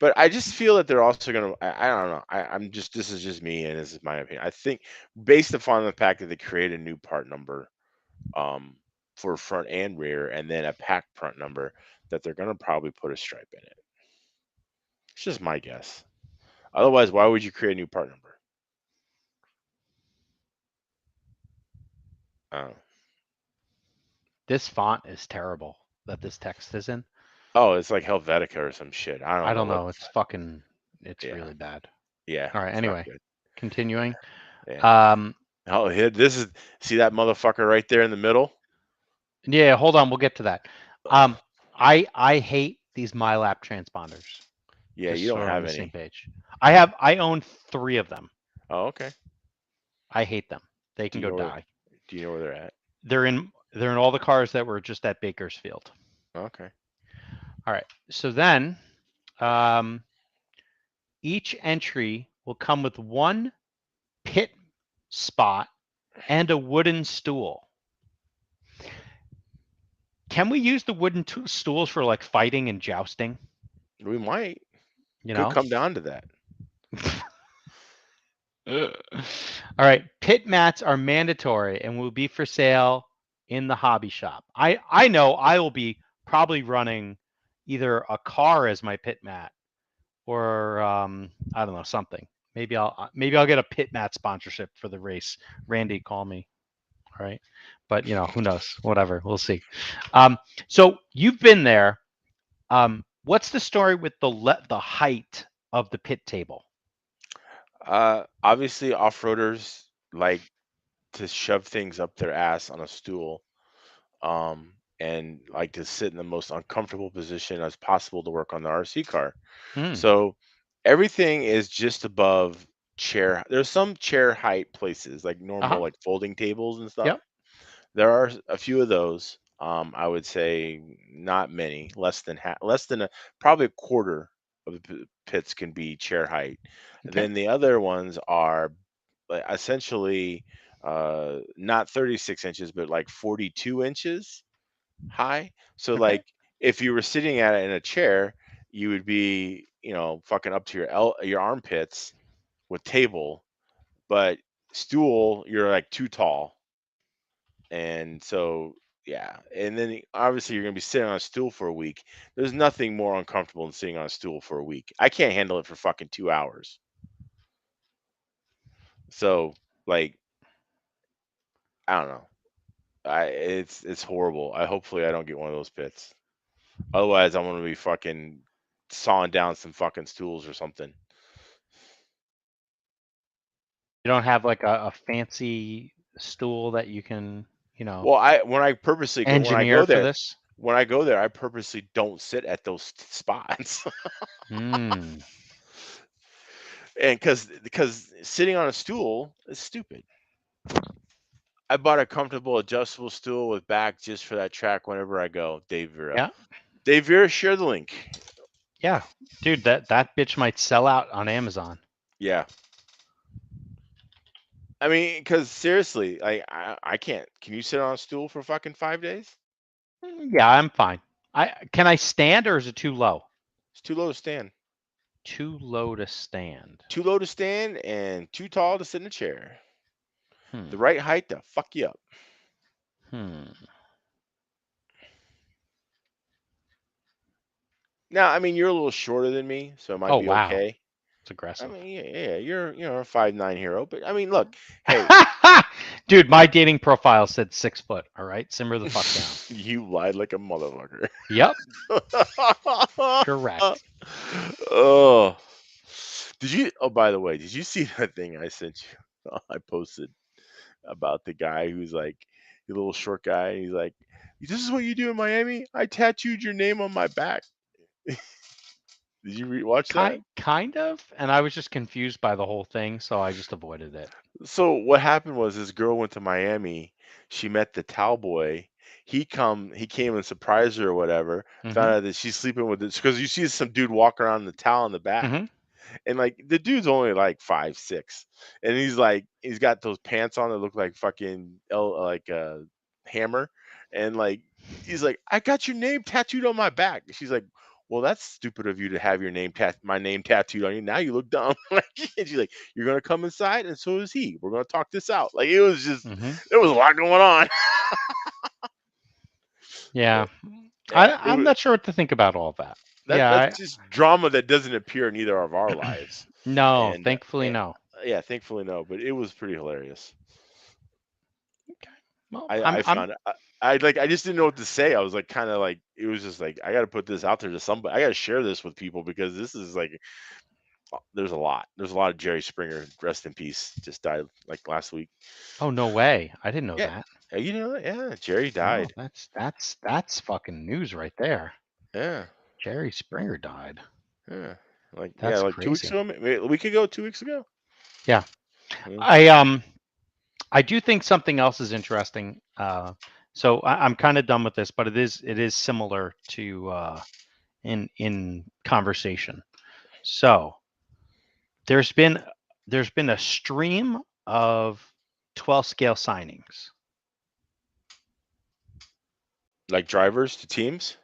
but I just feel that they're also gonna. I don't know. I'm just this is just me and this is my opinion. I think based upon the fact that they create a new part number, um, for front and rear, and then a pack front number, that they're gonna probably put a stripe in it. It's just my guess. Otherwise, why would you create a new part number? Oh, This font is terrible that this text is in. oh, it's like Helvetica or some shit. I I don't know don't what. know. It's fucking. It's Yeah, really bad. yeah, All right. it's not Anyway, good. continuing. Yeah. Um. Oh, here, this is see that motherfucker right there in the middle. Yeah. Hold on. We'll get to that. I hate these MyLap transponders. Yeah, Just you so don't we're on have the same any. page. I own 3 of them. Oh, okay. I hate them. They Do can you go know where? die. Do you know where they're at? They're in all the cars that were just at Bakersfield. Okay. All right. So then, um, each entry will come with 1 pit spot and a wooden stool. Can we use the wooden stools for like fighting and jousting? We might. You Could know. come down to that. All right. Pit mats are mandatory and will be for sale in the hobby shop. I know I will be probably running either a car as my pit mat or I don't know, something. Maybe I'll get a pit mat sponsorship for the race. Randy, call me. All right. But who knows? Whatever. We'll see. So you've been there. What's the story with the height of the pit table? Obviously, off-roaders like to shove things up their ass on a stool, and like to sit in the most uncomfortable position as possible to work on the RC car. Hmm. So everything is just above chair. There's some chair height places, like normal, Uh-huh. like folding tables and stuff. Yep. There are a few of those. I would say not many, less than probably a quarter of the pits can be chair height. Okay. Then the other ones are essentially not 36 inches, but like 42 inches high. So Okay. like if you were sitting at it in a chair, you would be, fucking up to your armpits with table, but stool, you're like too tall. And so yeah, and then obviously you're gonna be sitting on a stool for a week. There's nothing more uncomfortable than sitting on a stool for a week. I can't handle it for fucking 2 hours. So like I don't know. It's horrible. Hopefully I don't get one of those pits. Otherwise I'm gonna be fucking sawing down some fucking stools or something. You don't have like a fancy stool that you can, Well, I when I purposely go when I engineer go for there this? when I go there, I purposely don't sit at those spots. Hmm. And because sitting on a stool is stupid. I bought a comfortable adjustable stool with back just for that track whenever I go, Dave Vera. Yeah. Dave Vera, share the link. Yeah, dude, that bitch might sell out on Amazon. Yeah. I mean, because seriously, I can't. Can you sit on a stool for fucking 5 days? Yeah, I'm fine. Can I stand or is it too low? It's too low to stand. Too low to stand. Too low to stand and too tall to sit in a chair. The Hmm. right height to fuck you up. Hmm. Now, I mean, you're a little shorter than me, so it might Oh be wow, okay. it's I aggressive. mean, yeah, you're a 5'9" hero, but I mean, look, hey, Dude, my dating profile said 6 foot. All right, simmer the fuck down. you lied like a motherfucker. Yep, correct. Oh, did you? Oh, by the way, did you see that thing I sent you? I posted about the guy who's like the little short guy. And he's like, "This is what you do in Miami. I tattooed your name on my back." Did you watch that? Kind of, and I was just confused by the whole thing, so I just avoided it. So what happened was this girl went to Miami. She met the towel boy. He came and surprised her or whatever. Found Mm-hmm. out that she's sleeping with this because you see some dude walking around in the towel in the back. Mm-hmm. And like the dude's only like 5'6", and he's got those pants on that look like fucking hammer, and like he's like, I got your name tattooed on my back. She's like, well, that's stupid of you to have my name tattooed on you. Now you look dumb. And she's like, you're gonna come inside, and so is he. We're gonna talk this out. Like it was just Mm-hmm. there was a lot going on. Yeah, Yeah, it I'm was not sure what to think about all that. Yeah, that's just drama that doesn't appear in either of our lives. no, And, thankfully no. yeah, thankfully no, but it was pretty hilarious. Okay, well, I found it. I just didn't know what to say. I was like, kind of like, it was just like, I got to put this out there to somebody. I got to share this with people because this is like, there's a lot. There's a lot of Jerry Springer, rest in peace, just died like last week. Oh no way! I didn't know Yeah, that. you know that? Yeah, Jerry Oh, died. that's fucking news right there. Yeah, Jerry Springer died. yeah, That's like 2 weeks crazy. ago, a week ago, 2 weeks ago. Yeah, Yeah. I do think something else is interesting. So I'm kind of done with this, but it is similar to in conversation. So there's been a stream of 12 scale signings. Like drivers to teams.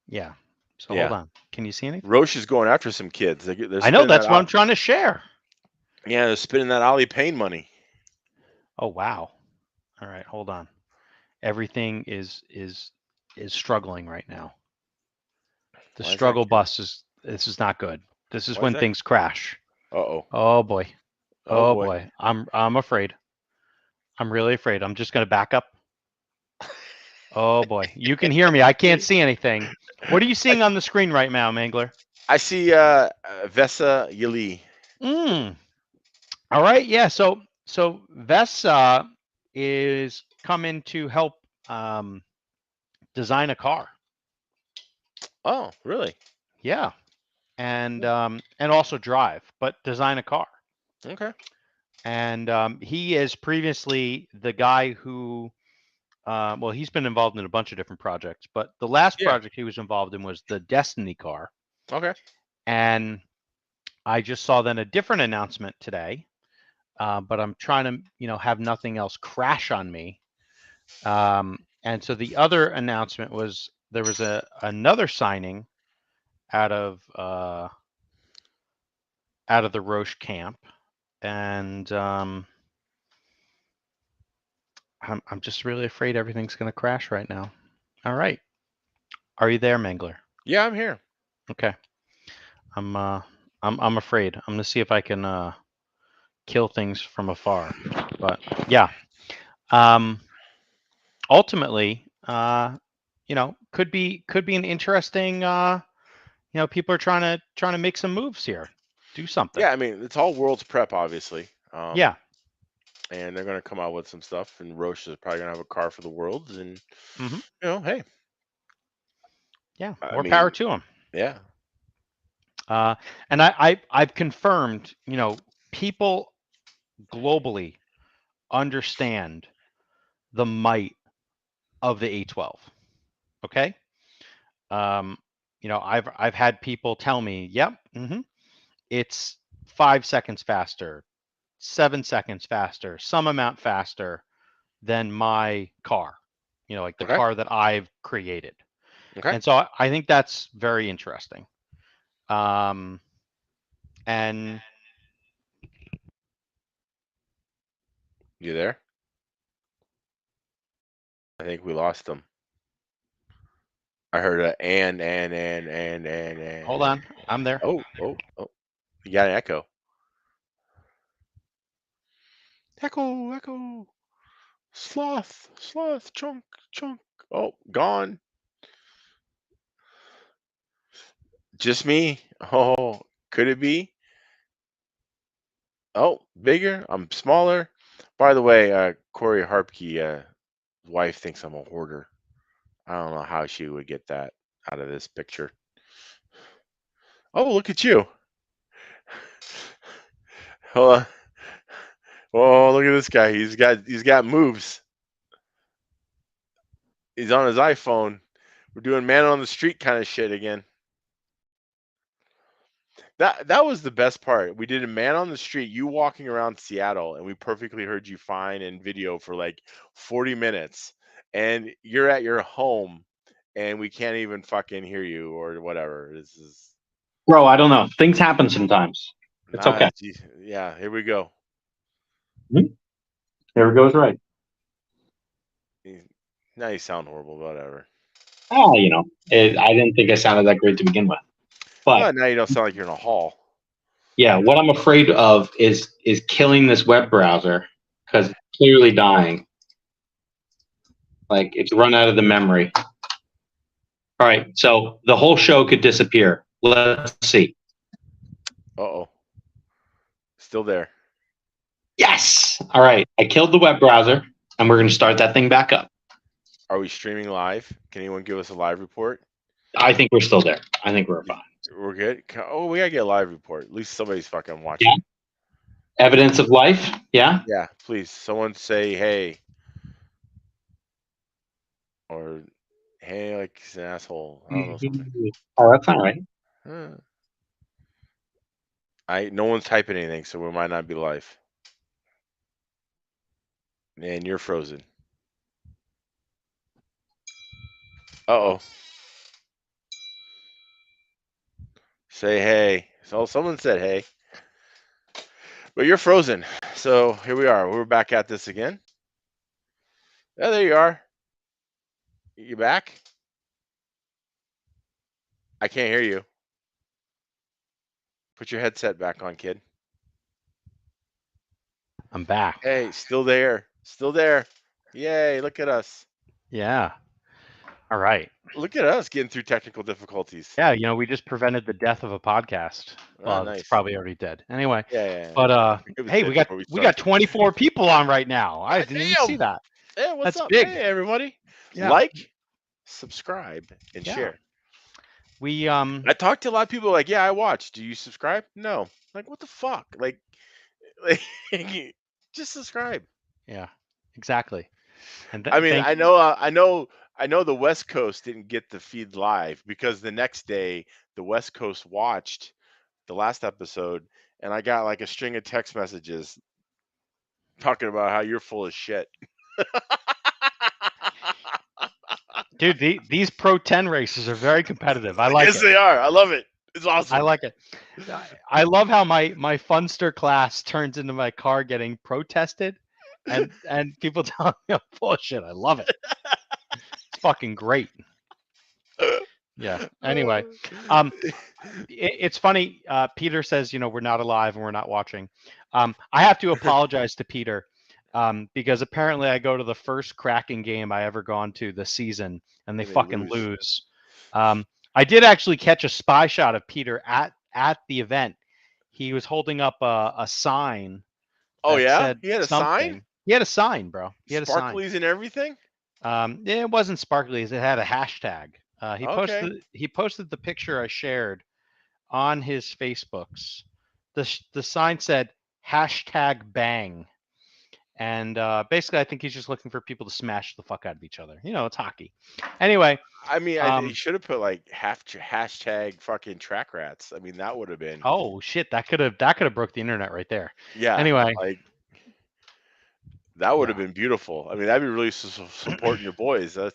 Yeah. So hold Yeah, on. Can you see anything? Roche is going after some kids. They're I know spending that that's what out. I'm trying to share. Yeah, they're spending that Ollie Payne money. Oh wow. All right, hold on. Everything is struggling right now. The Why is that struggle kid? bus is this is not good. This is Why is when that? things crash. Uh-oh. Oh boy. Oh Oh boy. boy. I'm afraid. I'm really afraid. I'm just going to back up. Oh boy. You can hear me. I can't see anything. What are you I, seeing on the screen right now, Mangler? I see Vesa Yili. Mm. All right. Yeah. So Vesa is coming to help um, design a car. Oh, really? Yeah. And also drive, but design a car. Okay. And he is previously the guy who, well, he's been involved in a bunch of different projects, but the last Yeah. project he was involved in was the Destiny car. Okay. And I just saw then a different announcement today, but I'm trying to, have nothing else crash on me. And so the other announcement was there was another signing out of the Roche camp, and I'm just really afraid everything's going to crash right now. All right, are you there, Mangler? Yeah, I'm here. Okay, I'm afraid. I'm gonna see if I can kill things from afar. But yeah, um, ultimately, could be an interesting. People are trying to make some moves here, do something. Yeah, I mean, it's all world's prep, obviously. Yeah. And they're gonna come out with some stuff, and Roche is probably gonna have a car for the world, and Hmm. hey, Yeah. I More power mean, to them. yeah, And I've confirmed. People globally understand the might of the A12. Okay. You know, I've had people tell me, "Yep, it's 5 seconds faster, 7 seconds faster, some amount faster than my car." You know, like the Okay. car that I've created. Okay. And so I think that's very interesting. And You there? I think we lost them. I heard a and. hold on, I'm there. Oh. You got an echo. Echo. Sloth, chunk. Oh, gone. Just me. Oh, could it be? Oh, bigger. I'm smaller. By the way, Corey Harpke, wife thinks I'm a hoarder. I don't know how she would get that out of this picture. Oh, look at you. Hold on. Oh, look at this guy. He's got moves. He's on his iPhone. We're doing man on the street kind of shit again. That was the best part. We did a man on the street, you walking around Seattle, and we perfectly heard you fine in video for like 40 minutes. And you're at your home and we can't even fucking hear you or whatever. This is Bro, I don't know. Things happen sometimes. It's okay. geez, yeah, here we go. There it goes right. Now you sound horrible, whatever. You know, I didn't think I sounded that great to begin with. But Well, now you don't sound like you're in a hall. yeah, what I'm afraid of is killing this web browser because it's clearly dying. Like it's run out of the memory. All right, so the whole show could disappear. Let's see. Uh-oh. Still there. Yes. All right, I killed the web browser, and we're going to start that thing back up. Are we streaming live? Can anyone give us a live report? I think we're still there. I think we're fine. We're good. Oh, we gotta get a live report. At least somebody's fucking watching. Yeah. Evidence of life. Yeah. Yeah, please. Someone say hey. Or hey, like he's an asshole. I don't know something. Oh, that's all right. No one's typing anything, so we might not be live. Man, you're frozen. Uh-oh. Say hey. So someone said hey. But you're frozen. So here we are. We're back at this again. Oh, there you are. You back? I can't hear you. Put your headset back on, kid. I'm back. Hey, still there. Still there. Yay, look at us. Yeah. All right. Look at us getting through technical difficulties. Yeah, you know, we just prevented the death of a podcast. Well, nice. it's probably already dead. Anyway. Yeah. But hey, we got 24 people on right now. I didn't even see that. Hey, what's That's up? big. Hey, everybody. Yeah. Like, subscribe, and share. We I talked to a lot of people like, yeah, I watched. Do you subscribe? No. Like, what the fuck? Like just subscribe. Yeah, exactly. And I mean, I know the West Coast didn't get the feed live because the next day the West Coast watched the last episode and I got like a string of text messages talking about how you're full of shit. Dude, these Pro 10 races are very competitive. I like it. Yes, they are. I love it. It's awesome. I like it. I love how my Funster class turns into my car getting protested and people telling me I'm full of shit. I love it. It's fucking great. Yeah. Anyway, it's funny. Peter says, you know, we're not alive and we're not watching. I have to apologize to Peter because apparently I go to the first cracking game I ever gone to this season and they fucking lose. I did actually catch a spy shot of Peter at the event. He was holding up a sign. Oh yeah, said he had a something. sign. He had a sign, bro. He had Sparklies a sign. and everything. It wasn't sparklies. It had a hashtag. He posted the picture I shared on his Facebooks. The sign said hashtag bang, And basically, I think he's just looking for people to smash the fuck out of each other. You know, it's hockey. Anyway, I mean, he should have put like hashtag fucking track rats. I mean, that would have been. oh shit, that could have broke the internet right there. Yeah. Anyway, like that would yeah. have been beautiful. I mean, that'd be really supporting your boys. That's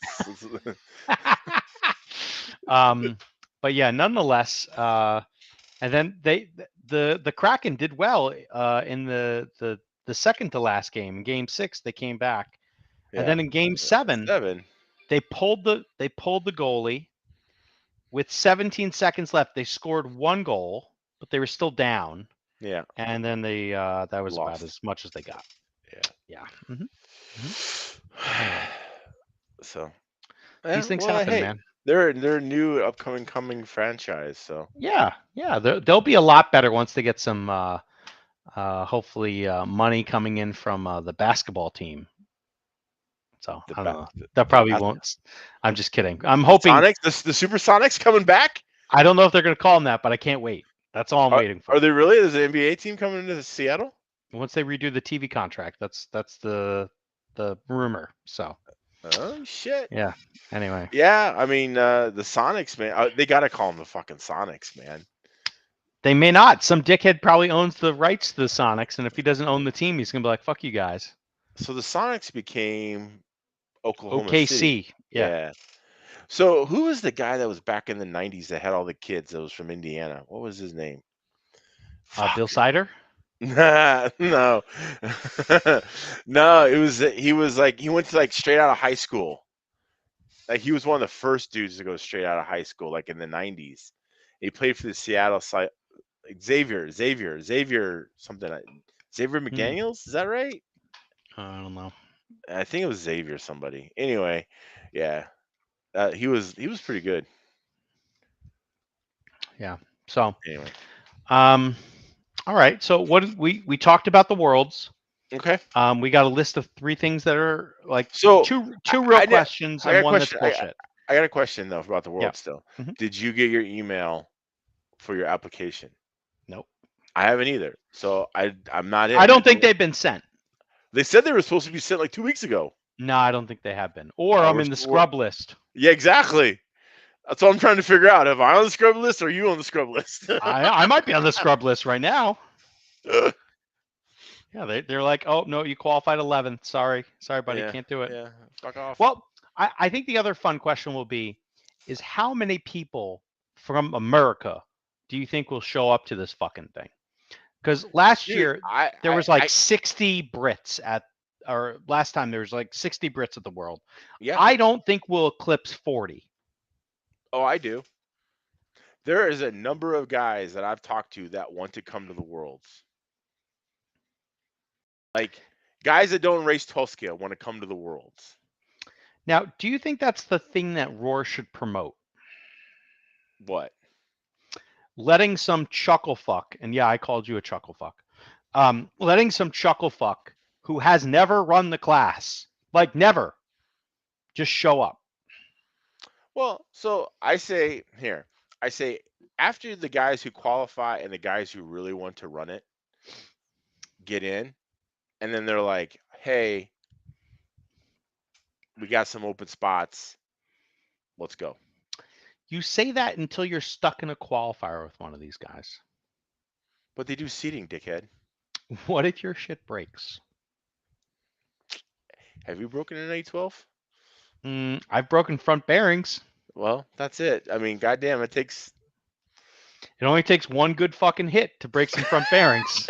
But yeah, nonetheless, and then the Kraken did well in the second to last game, Game 6. They came back, yeah. and then in Game 7, 7. they pulled the goalie with 17 seconds left. They scored 1 goal, but they were still down. Yeah. And then they that was Lost. about as much as they got. Yeah. Yeah. So These things well, happen, hey, man. They're a new coming franchise. So Yeah. They'll be a lot better once they get some hopefully money coming in from the basketball team. So I don't know. That probably won't. I'm just kidding. I'm hoping Sonics, the Supersonics coming back. I don't know if they're going to call them that, but I can't wait. That's all I'm waiting for. Are they really? Is the NBA team coming into Seattle? Once they redo the TV contract, that's the rumor. So. Oh shit. Yeah. Anyway. Yeah, I mean the Sonics, man. They gotta call them the fucking Sonics, man. They may not. Some dickhead probably owns the rights to the Sonics, and if he doesn't own the team, he's gonna be like, "Fuck you guys." So the Sonics became Oklahoma OKC. City. Yeah. So who was the guy that was back in the '90s that had all the kids? That was from Indiana. What was his name? Bill Sider. No, no. He went to like straight out of high school. Like he was one of the first dudes to go straight out of high school, like in the '90s. He played for the Seattle side. Xavier, something. Xavier McDaniels, is that right? I don't know. I think it was Xavier somebody. Anyway, yeah, he was pretty good. Yeah. So anyway, all right. So what we talked about the worlds. Okay. We got a list of 3 things that are like so two real questions and one that's bullshit. I got a question though about the world still. Mm-hmm. Did you get your email for your application? Nope. I haven't either. So I'm not in. I don't think they've been sent. They said they were supposed to be sent like 2 weeks ago. No, I don't think they have been. Or I'm in the scrub list. Yeah, exactly. That's what I'm trying to figure out. Am I on the scrub list or are you on the scrub list? I might be on the scrub list right now. Yeah, they're like, oh no, you qualified 11th. Sorry, buddy, can't do it. Yeah, fuck off. Well, I think the other fun question will be, is how many people from America do you think will show up to this fucking thing? Because last year there was like 60 Brits or last time there was like 60 Brits at the World. Yeah. I don't think we'll eclipse 40. Oh, I do. There is a number of guys that I've talked to that want to come to the Worlds. Like guys that don't race 12 scale want to come to the Worlds. Now, do you think that's the thing that Roar should promote? What? Letting some chuckle fuck, and yeah, I called you a chuckle fuck. Letting some chuckle fuck who has never run the class, like never, just show up. Well, so I say after the guys who qualify and the guys who really want to run it get in, and then they're like, hey, we got some open spots. Let's go. You say that until you're stuck in a qualifier with one of these guys. But they do seating, dickhead. What if your shit breaks? Have you broken an A12? I've broken front bearings. Well, that's it. I mean, goddamn, it only takes one good fucking hit to break some front bearings.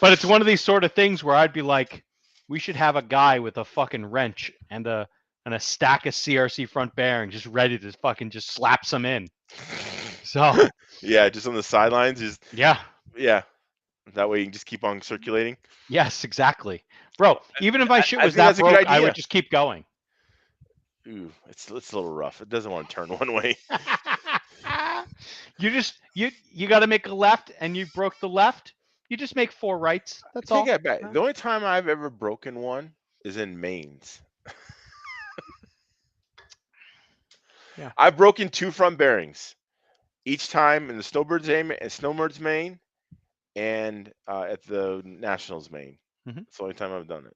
But it's one of these sort of things where I'd be like, we should have a guy with a fucking wrench and a stack of CRC front bearings just ready to fucking just slap some in. So yeah, just on the sidelines, yeah. That way you can just keep on circulating. Yes, exactly, bro. Even if my shit was that broke, I would just keep going. Ooh, it's a little rough. It doesn't want to turn one way. You got to make a left, and you broke the left. You just make 4 rights. That's all. The only time I've ever broken one is in mains. Yeah. I've broken 2 front bearings. Each time in the Snowbirds main and at the Nationals main. Mhm. It's the only time I've done it.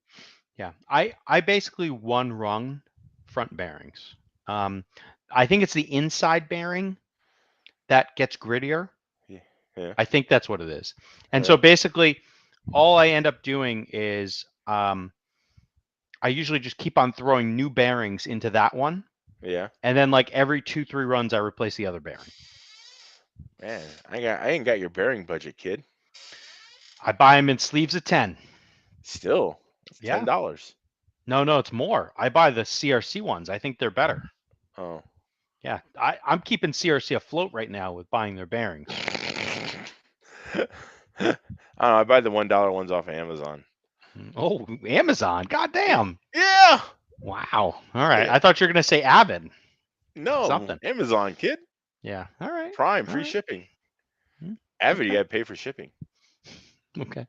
Yeah, I basically one rung front bearings. I think it's the inside bearing that gets grittier. Yeah. I think that's what it is. And Yeah. so basically, all I end up doing is I usually just keep on throwing new bearings into that one, Yeah. and then like every 2-3 runs, I replace the other bearing. Man, I ain't got your bearing budget, kid. I buy them in sleeves of 10. Still, it's Yeah. $10. No, it's more. I buy the CRC ones. I think they're better. Oh. Yeah, I'm keeping CRC afloat right now with buying their bearings. I don't know, I buy the $1 ones off of Amazon. Oh, Amazon. Goddamn. Yeah. Wow. All right. Yeah. I thought you were going to say Avid. No, Something. Amazon, kid. Yeah. All right. Prime, All free right. shipping. Hmm, Avid, you okay. got to pay for shipping. Okay.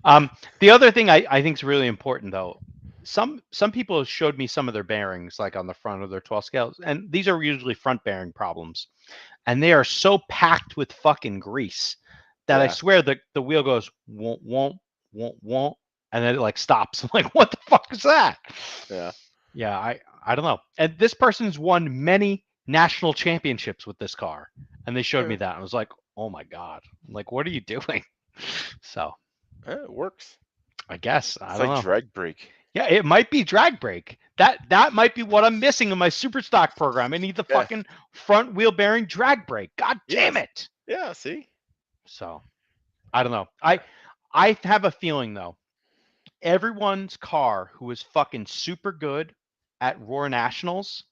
The other thing I think is really important, though, some people showed me some of their bearings, like on the front of their 12 scales, and these are usually front bearing problems, and they are so packed with fucking grease that I Yeah. swear the wheel goes won't, and then it like stops. I'm like, what the fuck is that? Yeah. Yeah, I don't know. And this person's won many national championships with this car, and they showed me that. I was like, oh my god, like what are you doing? So It works. I guess I It's don't like know. drag brake. Yeah, it might be drag brake. That might be what I'm missing in my super stock program. I need the Yeah. fucking front wheel bearing drag brake. God damn Yes. it. Yeah, see? So I don't know. I have a feeling though, everyone's car who is fucking super good at Roar Nationals,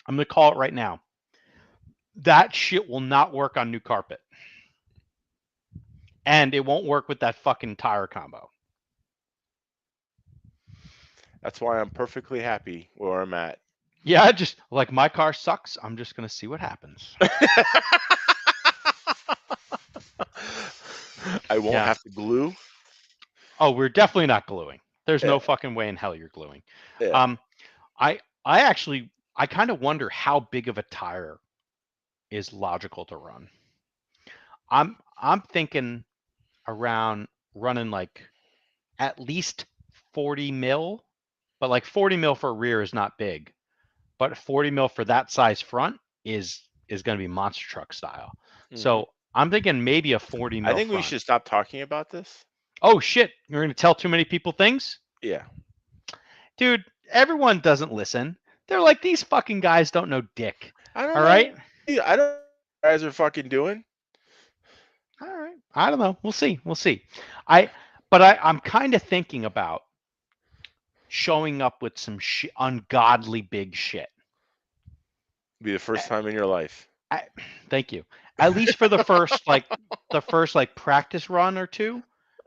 I'm gonna call it right now. That shit will not work on new carpet. And it won't work with that fucking tire combo. That's why I'm perfectly happy where I'm at. Yeah, just like my car sucks. I'm just gonna see what happens. I won't Yeah. have to glue. Oh, we're definitely not gluing. There's Yeah. no fucking way in hell you're gluing. Yeah. I actually I kind of wonder how big of a tire is logical to run. I'm thinking around running like at least 40 mil, but like 40 mil for rear is not big, but 40 mil for that size front is going to be monster truck style. Mhm. So I'm thinking maybe a 40 mil I think we front. should stop talking about this. Oh shit, you're going to tell too many people things? Yeah. Dude, everyone doesn't listen. They're like, these fucking guys don't know dick. I don't All know. right? I don't know what you guys are fucking doing. All right. I don't know. We'll see. We'll see. I'm kind of thinking about showing up with some ungodly big shit. Be the first time in your life. Thank you. At least for the first practice run or two,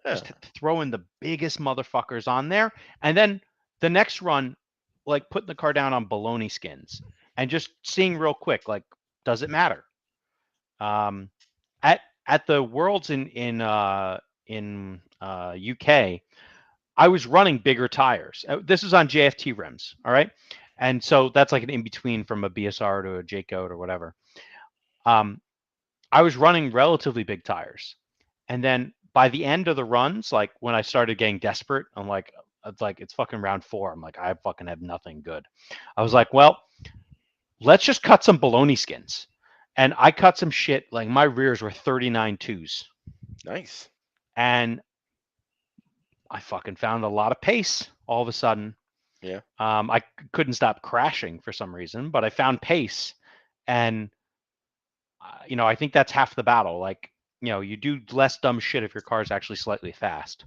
Yeah. just throwing the biggest motherfuckers on there, and then the next run, like putting the car down on baloney skins and just seeing real quick, like, does it matter? At the Worlds in UK, I was running bigger tires. This is on JFT rims, all right, and so that's like an in between from a BSR to a J Code or whatever. I was running relatively big tires, and then by the end of the runs, like when I started getting desperate, I'm like, it's fucking round 4. I'm like, I fucking have nothing good. I was like, well, let's just cut some baloney skins. And I cut some shit, like my rears were 39 twos. Nice. And I fucking found a lot of pace all of a sudden. Yeah. I couldn't stop crashing for some reason, but I found pace. And, I think that's half the battle. Like, you do less dumb shit if your car is actually slightly fast.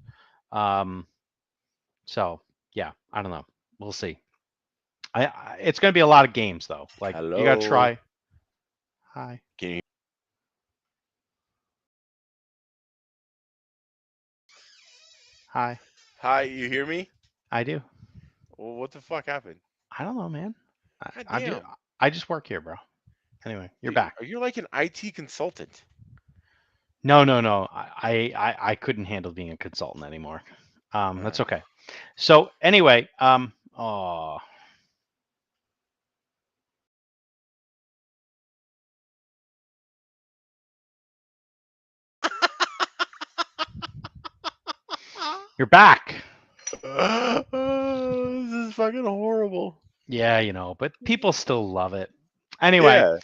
So, yeah, I don't know. We'll see. It's going to be a lot of games, though. Like, you got to Hello. try. Hi. Can you? Hi. Hi, you hear me? I do. Well, what the fuck happened? I don't know, man. God I damn. I just work here, bro. Anyway, you're back. You're like an IT consultant. No. I couldn't handle being a consultant anymore. That's okay. So anyway, oh. You're back. Oh, this is fucking horrible. Yeah, you know, but people still love it. Anyway, Yeah.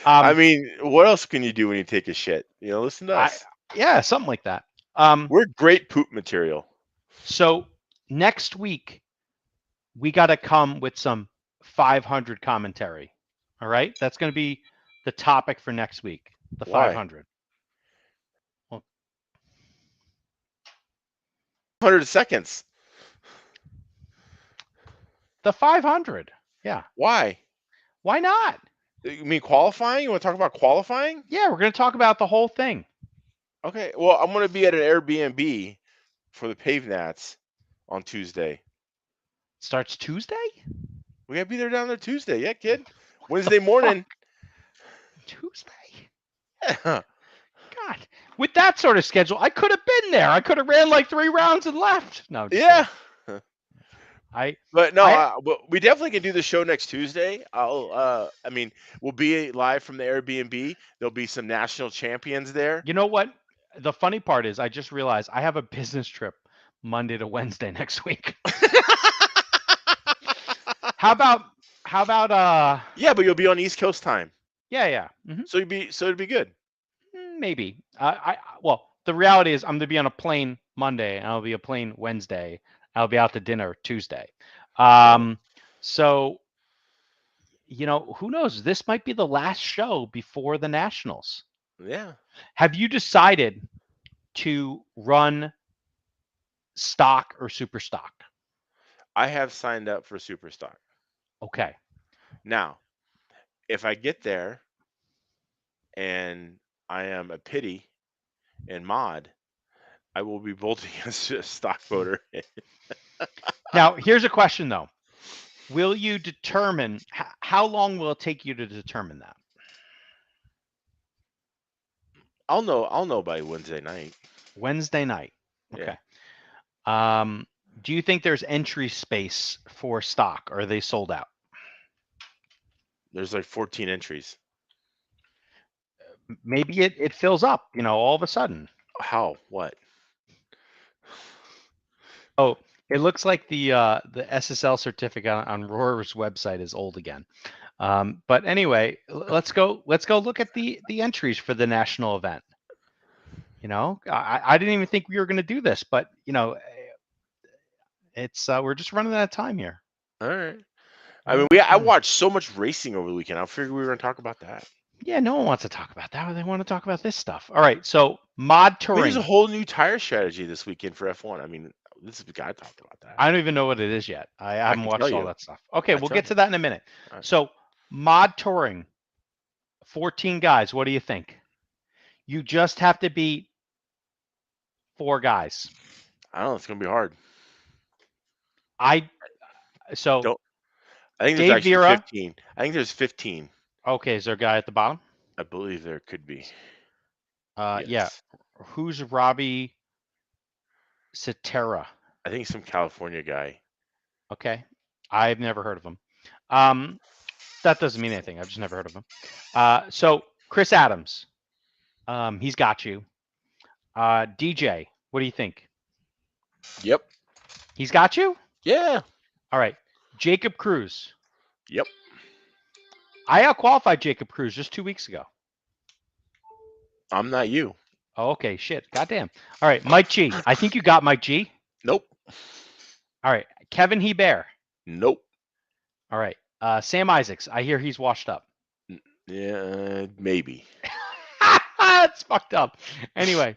I mean, what else can you do when you take a shit? You know, listen to us. yeah, something like that. We're great poop material. So next week we got to come with some 500 commentary. All right, that's going to be the topic for next week. The Why? 500. Well, 100 seconds. the 500. Yeah. Why? Why not? You mean qualifying? You want to talk about qualifying? Yeah, we're going to talk about the whole thing. Okay. Well, I'm going to be at an Airbnb for the Pave Nats on Tuesday. Starts Tuesday? We got to be there down there Tuesday. Yeah, kid. Wednesday morning. Tuesday? Yeah. God. With that sort of schedule, I could have been there. I could have ran like 3 rounds and left. No, just Yeah. But we definitely can do the show next Tuesday. I mean, we'll be live from the Airbnb. There'll be some national champions there. You know what? The funny part is I just realized I have a business trip Monday to Wednesday next week. How about Yeah, but you'll be on East Coast time. Yeah. Mm-hmm. So it'd be good. Maybe. Well, the reality is I'm going to be on a plane Monday and I'll be a plane Wednesday. I'll be out to dinner Tuesday. So, you know, who knows? This might be the last show before the Nationals. Yeah. Have you decided to run stock or super stock? I have signed up for super stock. Okay. Now, if I get there and I am a pity and mod, I will be bolting as a stock voter. Now, here's a question though. Will you determine how long will it take you to determine that? I'll know by Wednesday night. Wednesday night. Okay. Yeah. Do you think there's entry space for stock, or are they sold out? There's like 14 entries. Maybe it fills up, you know, all of a sudden. How? What? Oh, it looks like the SSL certificate on Roar's website is old again. But anyway, let's go look at the entries for the national event. You know, I didn't even think we were going to do this, but you know, it's we're just running out of time here. All right. I mean, I watched so much racing over the weekend. I figured we were going to talk about that. Yeah, no one wants to talk about that. They want to talk about this stuff. All right, so mod touring. There's a whole new tire strategy this weekend for F1. I mean, this is the guy talked about that. I don't even know what it is yet. I haven't watched all that stuff. Okay, we'll get to that in a minute. Right. So mod touring, 14 guys. What do you think? You just have to beat 4 guys. I don't know. It's going to be hard. I think there's Dave actually Vera, 15. I think there's 15. Okay, is there a guy at the bottom? I believe there could be. Yeah. Yes. Who's Robbie Cetera? I think some California guy. Okay. I've never heard of him. That doesn't mean anything. I've just never heard of him. So Chris Adams, he's got you. DJ, what do you think? Yep. He's got you? Yeah. All right. Jacob Cruz. Yep. I outqualified Jacob Cruz just 2 weeks ago. I'm not you. Oh, okay. Shit. Goddamn. All right. Mike G. I think you got Mike G. Nope. All right. Kevin Hebert. Nope. All right. Sam Isaacs. I hear he's washed up. Yeah, maybe. That's fucked up. Anyway,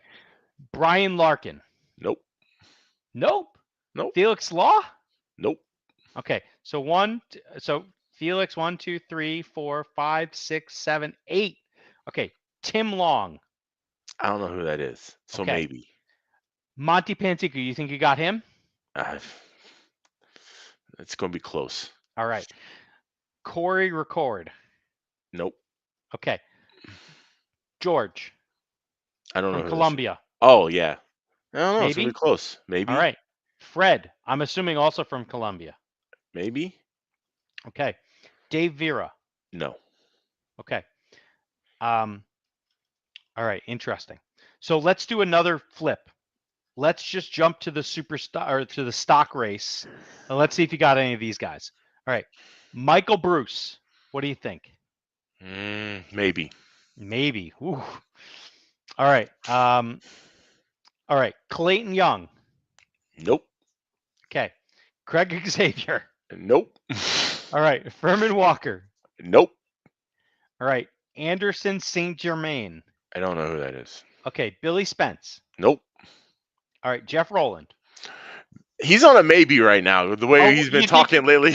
Brian Larkin. Nope. Nope. Nope. Felix Law. Nope. Okay. So Felix 1, 2, 3, 4, 5, 6, 7, 8. Okay. Tim Long. I don't know who that is. So Okay. maybe. Monty Pantico. You think you got him? It's going to be close. All right. Corey Record. Nope. Okay. George. I don't know. From Colombia. Oh, yeah. I don't know. Maybe? It's going to be close. Maybe. All right. Fred. I'm assuming also from Colombia. Maybe. Okay. Dave Vera. No. Okay. All right. Interesting. So let's do another flip. let's just jump to the superstar or to the stock race. And let's see if you got any of these guys. All right. Michael Bruce. What do you think? Maybe. Maybe. Ooh. All right. All right. Clayton Young. Nope. Okay. Craig Xavier. Nope. All right. Furman Walker. Nope. All right. Anderson St. Germain. I don't know who that is. Okay. Billy Spence. Nope. All right. Jeff Rowland. He's on a maybe right now. The way Oh, he's been you talking lately.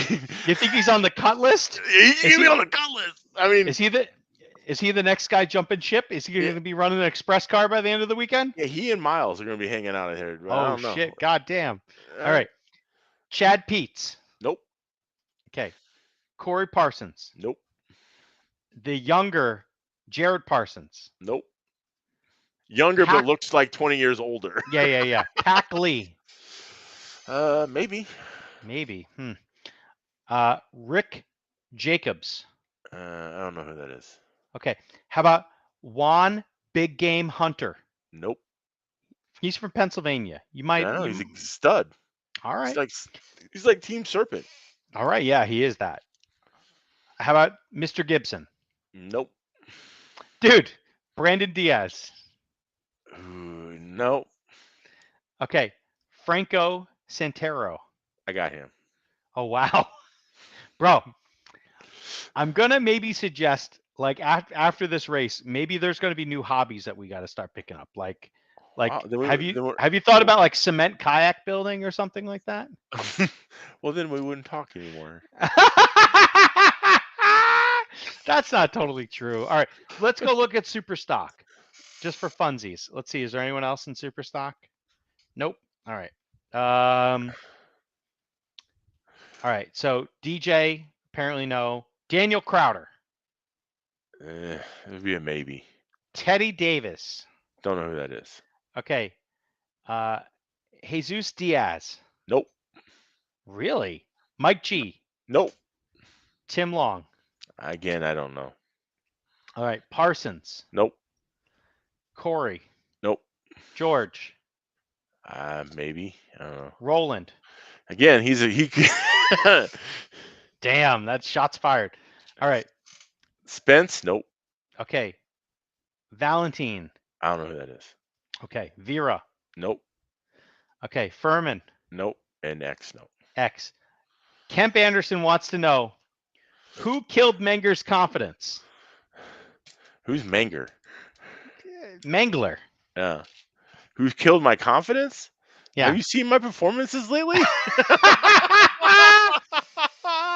You think he's on the cut list? He's Is gonna be he- on the cut list. I mean, Is he the next guy jumping ship? Is he Yeah. going to be running an express car by the end of the weekend? yeah, he and Miles are gonna be hanging out in here. But I Oh don't know. shit! God damn! All right. Chad Peets. Nope. Okay. Corey Parsons. Nope. The younger Jared Parsons. Nope. Younger, Pac- but looks like 20 years older. Yeah. Pac Lee. Maybe. Maybe. Rick Jacobs. I don't know who that is. Okay. How about Juan Big Game Hunter? Nope. He's from Pennsylvania. You I might. don't know. He's a stud. All right. He's like Team Serpent. All right. Yeah, he is that. How about Mr. Gibson? Nope. Dude, Brandon Diaz. No. Okay. Franco Santero. I got him. Oh, wow. Bro, I'm going to maybe suggest, like, after this race, maybe there's going to be new hobbies that we got to start picking up. Like, have you thought about, like, cement kayak building or something like that? Well, then we wouldn't talk anymore. That's not totally true. All right. Let's go look at Superstock just for funsies. Let's see. Is there anyone else in Superstock? Nope. All right. All right. So DJ, apparently no. Daniel Crowder. It would be a maybe. Teddy Davis. Don't know who that is. Okay. Jesus Diaz. Nope. Really? Mike G. Nope. Tim Long. Again, I don't know. All right. Parsons. Nope. Corey. Nope. George. Maybe. I don't know. Roland. Again, he. Damn, that's shots fired. All right. Spence. Nope. Okay. Valentine. I don't know who that is. Okay. Vera. Nope. Okay. Furman. Nope. And X. Nope. X. Kemp Anderson wants to know who killed Menger's confidence? Who's Menger? Mengler. Yeah. Who's killed my confidence? Yeah. Have you seen my performances lately?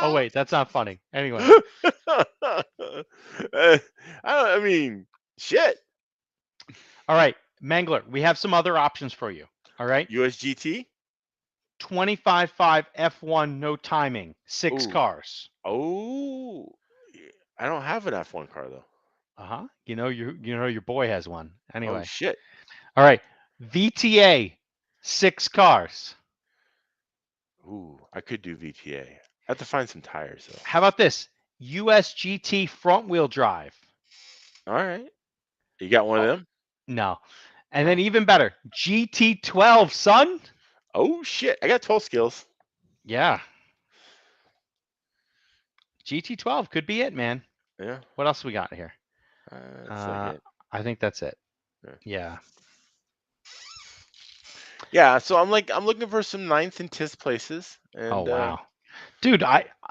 Oh wait, that's not funny. Anyway. I mean, shit. All right, Mengler. We have some other options for you. All right. USGT. 25.5 F1 no timing, 6 Ooh. cars. Oh, I don't have an F1 car though. You know your boy has one. Anyway. Oh shit. All right. VTA, 6 cars. Ooh, I could do VTA. I have to find some tires though. How about this? USGT front wheel drive. All right. You got one of them? No. And then even better, GT12, son. Oh shit. I got 12 skills. Yeah. GT12 could be it, man. Yeah. What else we got here? That's like it. I think that's it. Yeah. Yeah, so I'm looking for some 9th and 10th places. And, Oh wow, dude,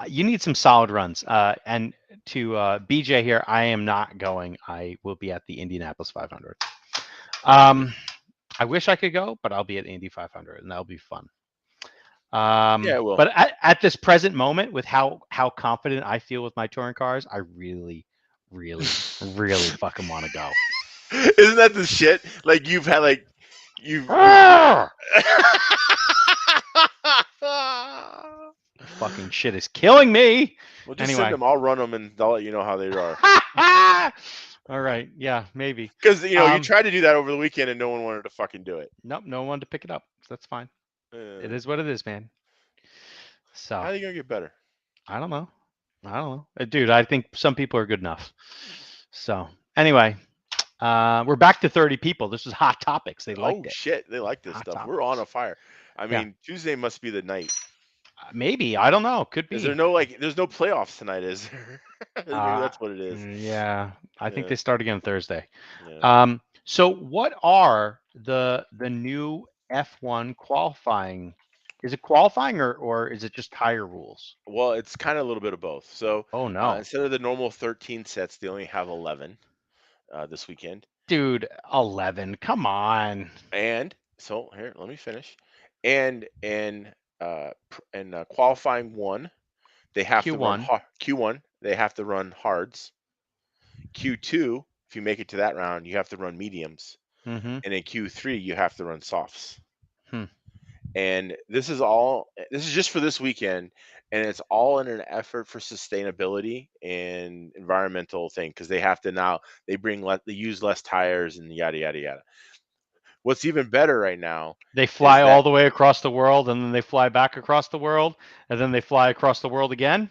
you need some solid runs. And to BJ here, I am not going. I will be at the Indianapolis 500. I wish I could go, but I'll be at Indy 500, and that'll be fun. Yeah, well. But at this present moment, with how confident I feel with my touring cars, I really, really, really fucking want to go. Isn't that the shit? Like you've had like you've. Fucking shit is killing me. Well, just Anyway. send them. I'll run them, and I'll let you know how they are. All right, yeah, maybe. Because you tried to do that over the weekend, and no one wanted to fucking do it. Nope, no one to pick it up. That's fine. It is what it is, man. So How are you gonna get better? I don't know. Dude, I think some people are good enough. So anyway, We're back to 30 people. This is hot topics. They liked it. Shit, they like this Hot stuff. We're on a topics. fire. I Yeah. mean, Tuesday must be the night. Maybe, I don't know. Could Is be. there no there's no playoffs tonight, is there? Maybe that's what it is. Yeah, I think Yeah. they start again Thursday. Yeah. So what are the new F1 qualifying? Is it qualifying or is it just tire rules? Well, it's kind of a little bit of both. So Oh no, instead of the normal 13 sets, they only have 11 this weekend. dude, 11. Come on. And so here, let me finish. And qualifying one, they have to run Q1. Q1. They have to run hards. Q2, if you make it to that round, you have to run mediums. Mm-hmm. And in Q3, you have to run softs. Hmm. And this is just for this weekend, and it's all in an effort for sustainability and environmental thing, because they have to now they use less tires and yada yada yada. What's even better right now They is fly that all the way across the world, and then they fly back across the world, and then they fly across the world again.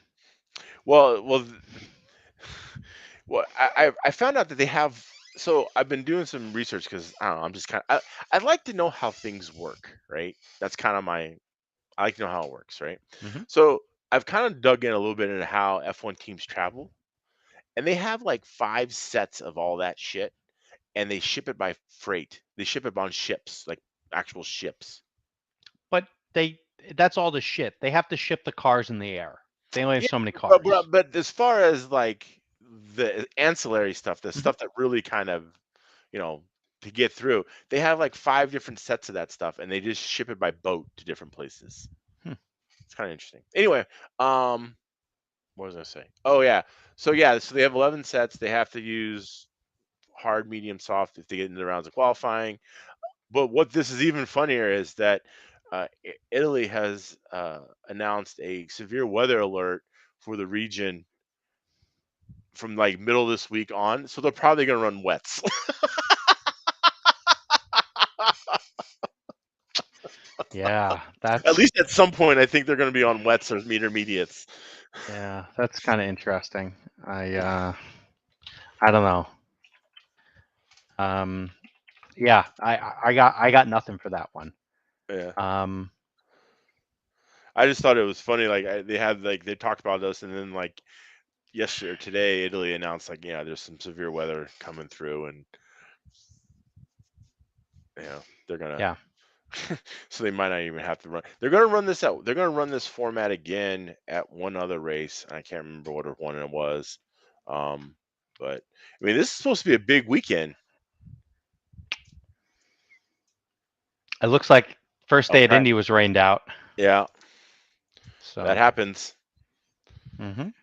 well I found out that they have. So I've been doing some research because I don't know. I'm just I'd like to know how things work, right? That's kind of my I like to know how it works, right? Mm-hmm. So I've kind of dug in a little bit into how F1 teams travel, and they have like 5 sets of all that shit, and they ship it by freight. They ship it on ships, like actual ships. But that's all the ship. They have to ship the cars in the air. They only have Yeah, so many cars. but as far as like the ancillary stuff, the Mhm. stuff that really kind of, you know, to get through, they have like 5 different sets of that stuff, and they just ship it by boat to different places. Hmm. It's kind of interesting. Anyway, what was I saying? Oh yeah. So they have 11 sets. They have to use hard, medium, soft if they get into the rounds of qualifying. But what this is even funnier is that Italy has announced a severe weather alert for the region from like middle of this week on. So they're probably going to run wets. Yeah, At that's least at some point, I think they're going to be on wets or intermediates. yeah, that's kind of interesting. I don't know. Yeah, I got nothing for that one. Yeah. Um, I just thought it was funny. Like they talked about this, and then like yesterday or today, Italy announced like, yeah, there's some severe weather coming through, and they're gonna. yeah. So they might not even have to run. They're gonna run this out. They're gonna run this format again at one other race. I can't remember what one it was. But I mean, this is supposed to be a big weekend. It looks like first day at Okay. Indy was rained out. Yeah, So that happens. Mhm.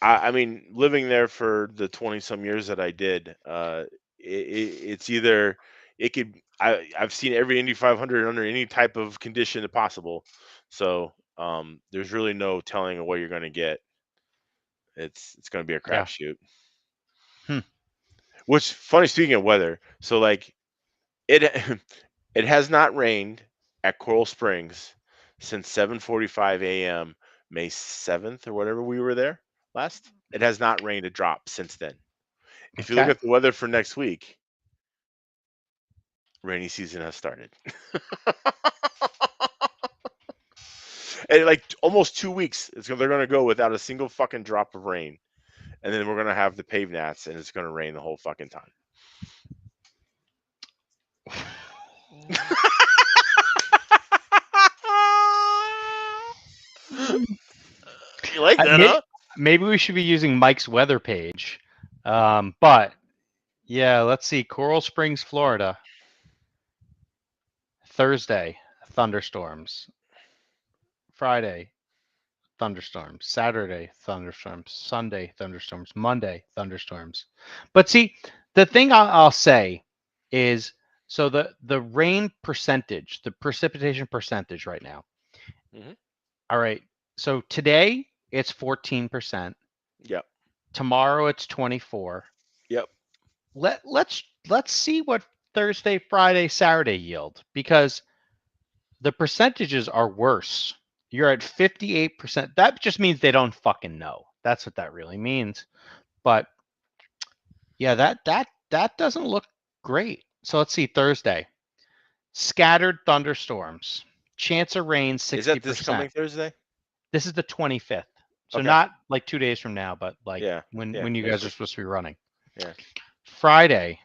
I mean, living there for the 20 some years that I did, it's either I've seen every Indy 500 under any type of condition possible. So there's really no telling what you're going to get. It's going to be a Yeah. crapshoot. Hmm. Which funny, speaking of weather, so like it it has not rained at Coral Springs since 7:45 a.m. May 7th or whatever we were there last. It has not rained a drop since then. If you look Okay. at the weather for next week, rainy season has started. And like almost 2 weeks, they're going to go without a single fucking drop of rain. And then we're going to have the pave nats, and it's going to rain the whole fucking time. You like that, huh? Maybe we should be using Mike's weather page. But yeah, let's see. Coral Springs, Florida. Thursday, thunderstorms. Friday, thunderstorms. Saturday, thunderstorms. Sunday, thunderstorms. Monday, thunderstorms. But see, the thing I'll say is, so the rain percentage, the precipitation percentage right now. Mhm. All right. So today it's 14%. Yep. Tomorrow it's 24. Yep. Let's see what Thursday, Friday, Saturday yield, because the percentages are worse. You're at 58%. That just means they don't fucking know. That's what that really means. But yeah, that doesn't look great. So let's see. Thursday, scattered thunderstorms, chance of rain Is that this 60%. coming Thursday? This is the 25th. So Okay. not like 2 days from now, but like Yeah. when Yeah, you next guys are week. supposed to be running. Yeah. Friday.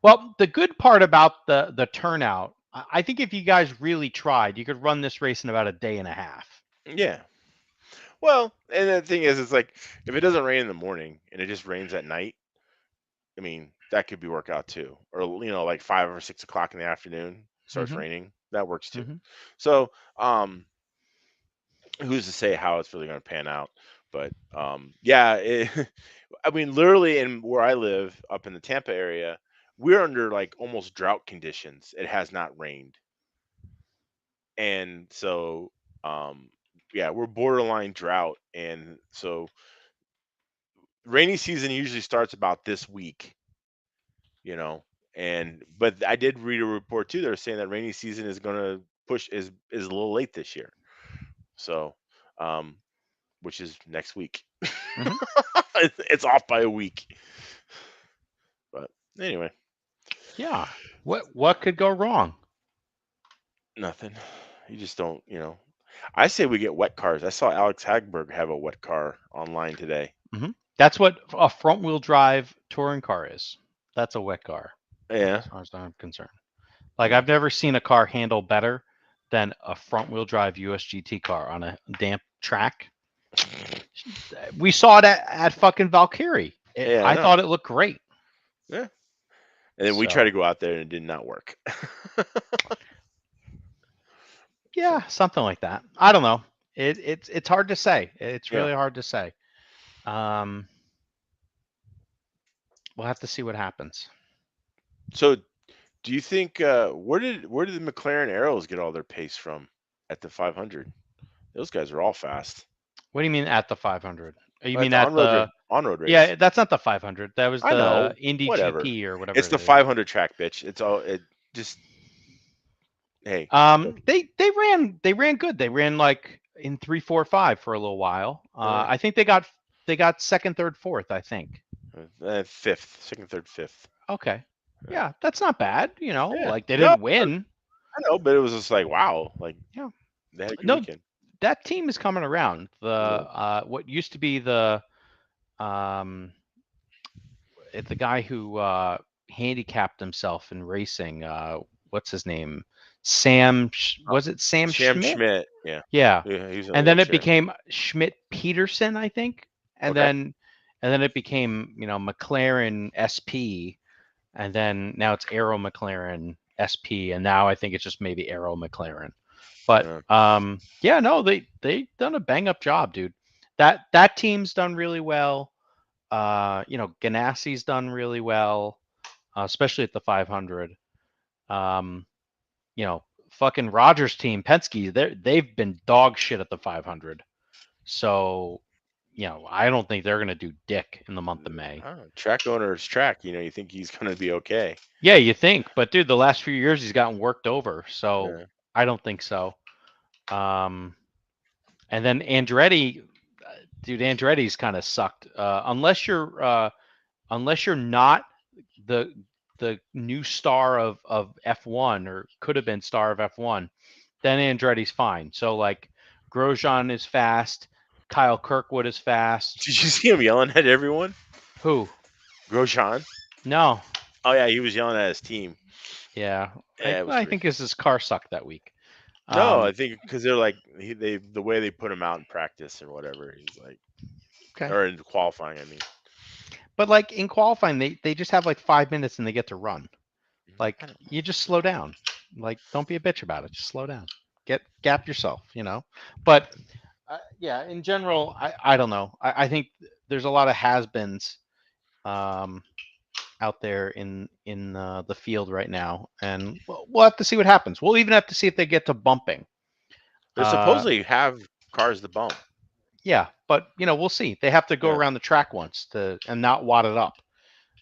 Well, the good part about the turnout, I think if you guys really tried, you could run this race in about a day and a half. Yeah. Well, and the thing is, it's like if it doesn't rain in the morning and it just rains at night, I mean, that could be work out too. Or like 5 or 6 o'clock in the afternoon starts Mhm. raining. That works too. Mhm. So, who's to say how it's really going to pan out? But yeah, I mean, literally, in where I live, up in the Tampa area, we're under like almost drought conditions. It has not rained, and so yeah, we're borderline drought, and so rainy season usually starts about this week, you know. And but I did read a report too. They're saying that rainy season is going to push is a little late this year. So, um, which is next week. Mhm. It's off by a week. But anyway, Yeah. What could go wrong? nothing. You just don't, I say we get wet cars. I saw Alex Hagberg have a wet car online today. That's what a front wheel drive touring car is. That's a wet car, Yeah. as far as I'm concerned. Like Mm. I've never seen a car handle better than a front wheel drive USGT car on a damp track. We saw it at fucking Valkyrie. Yeah, I I know. thought it looked great. Yeah. And then we tried to go out there and it did not work. Yeah, something like that. I don't know. It's hard to say. It's Yeah. really hard to say. We'll have to see what happens. So, do you think where did the McLaren Arrows get all their pace from at the 500? Those guys are all fast. What do you mean at the 500? You At mean the at the? on-road race. Yeah, that's not the 500. That was I know. the Indy Whatever. GP or whatever It's it the is. 500 track, bitch. It's all it just hey. They ran good. They ran like in 3, 4, 5 for a little while. Yeah. I think they got second, third, fourth. I think. Fifth, second, third, fifth. Okay. Yeah, that's not bad. Yeah. Like they No, didn't win. I know, but it was just like wow, like Yeah. they had a good No, weekend. that team is coming around. The what used to be the it's the guy who handicapped himself in racing. What's his name? Sam. Was it Sam Sam Schmidt? Schmidt, yeah. Yeah. Yeah, he was in And the then it wheelchair. became Schmidt Peterson, I think. And Okay. then it became, McLaren SP. And then now it's Aero McLaren SP. And now I think it's just maybe Aero McLaren. But yeah, no, they done a bang up job, dude. That team's done really well. Ganassi's done really well, especially at the 500. Fucking Rogers team, Penske, they've been dog shit at the 500. So, I don't think they're gonna do dick in the month of May. I don't know, track owner's track. You think he's gonna be okay. Yeah, you think, but dude, the last few years he's gotten worked over, so Yeah. I don't think so. And then Andretti, dude, Andretti's kind of sucked. Unless you're not the new star of F1 or could have been star of F1, then Andretti's fine. So like Grosjean is fast, Kyle Kirkwood is fast. Did you see him yelling at everyone? Who? Grosjean? No. Oh yeah, he was yelling at his team. Yeah. Yeah, I think his car sucked that week. No, I think because they're like the way they put him out in practice or whatever. He's like, okay. Or in qualifying, I mean. But like in qualifying, they just have like 5 minutes and they get to run. Like you just slow down. Like don't be a bitch about it. Just slow down. Gap yourself. But yeah, in general, I don't know. I think there's a lot of has-beens out there in the field right now, and we'll have to see what happens. We'll even have to see if they get to bumping. They supposedly have cars to bump. Yeah, but we'll see. They have to go around the track once and not wad it up.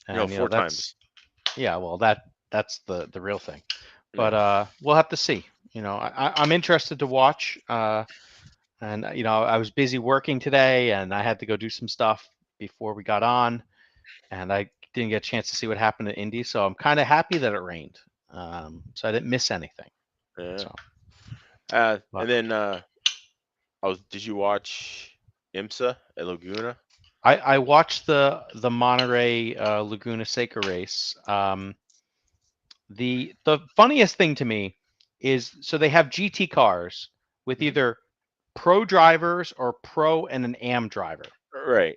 And, 4 times. Yeah, well, that's the real thing. But we'll have to see. I'm interested to watch. And I was busy working today, and I had to go do some stuff before we got on, and I didn't get a chance to see what happened at Indy. So I'm kind of happy that it rained, so I didn't miss anything. Yeah. So, And then did you watch IMSA at Laguna? I watched the Monterey Laguna Seca race. The funniest thing to me is, so they have GT cars with Mhm. either pro drivers or pro and an AM driver. Right.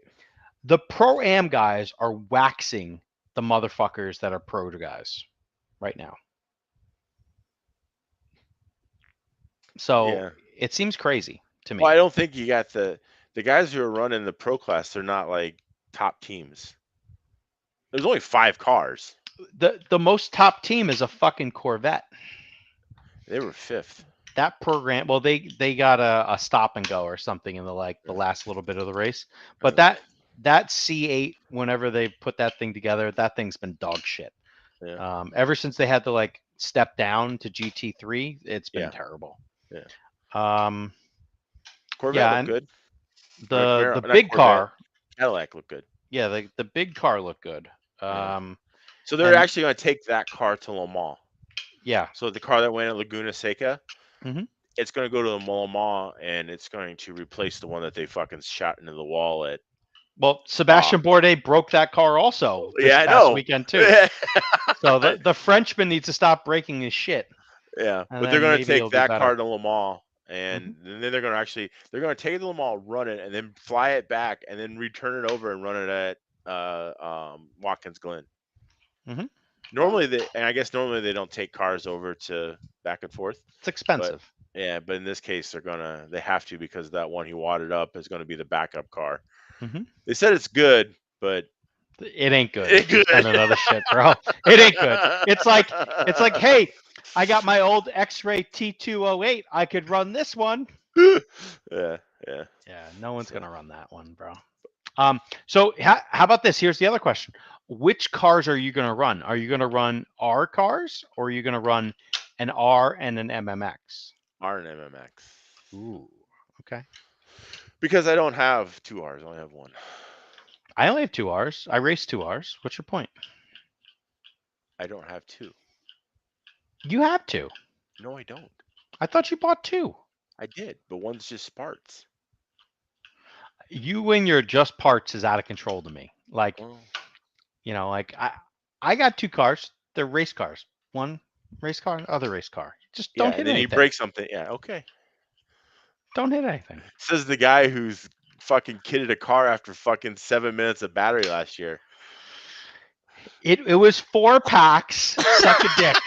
The pro AM guys are waxing the motherfuckers that are pro guys right now. So Yeah. it seems crazy to me. Well, I don't think you got the guys who are running the pro class. They're not like top teams. There's only 5 cars. The most top team is a fucking Corvette. They were 5th. That program, well, they got a stop and go or something in the last little bit of the race, but that C8, whenever they put that thing together, that thing's been dog shit. Yeah. Ever since they had to step down to GT3, it's been terrible. Yeah. Yeah, Corvette looked and good. the Not big Corvette, car, Cadillac looked good. yeah, the big car looked good. So they're and- actually going to take that car to Le Mans. Yeah. So the car that went at Laguna Seca, Mhm. it's going to go to the Le Mans, and it's going to replace the one that they fucking shot into the wall at. Well, Sebastian Bourdais broke that car also this Yeah, I past know. weekend too. So the Frenchman needs to stop breaking his shit. Yeah, And but they're then going to maybe it'll take be that better. car to Le Mans, and then they're going to take it to Le Mans, run it, and then fly it back, and then return it over and run it at Watkins Glen. Mhm. Normally they don't take cars over to back and forth. It's expensive. But in this case they have to, because that one he wadded up is going to be the backup car. Mhm. They said it's good, but It ain't good. It ain't good. It's another shit, bro. It ain't good. It's like, hey, I got my old X-Ray T208. I could run this one. Yeah. Yeah, no one's gonna run that one, bro. So how about this? Here's the other question: which cars are you gonna run? Are you gonna run R cars, or are you gonna run an R and an MMX? R and MMX. Ooh, okay. Because I don't have 2 Rs, I only have 1. I only have 2 Rs. I race 2 Rs. What's your point? I don't have 2. You have 2. No, I don't. I thought you bought 2. I did, but one's just parts. You and your just parts is out of control to me. Like, I got 2 cars. They're race cars. One race car, other race car. Just don't hit and then anything. you break something. Yeah, okay. Don't hit anything. Says the guy who's fucking kitted a car after fucking 7 minutes of battery last year. It was 4 packs. Suck a dick.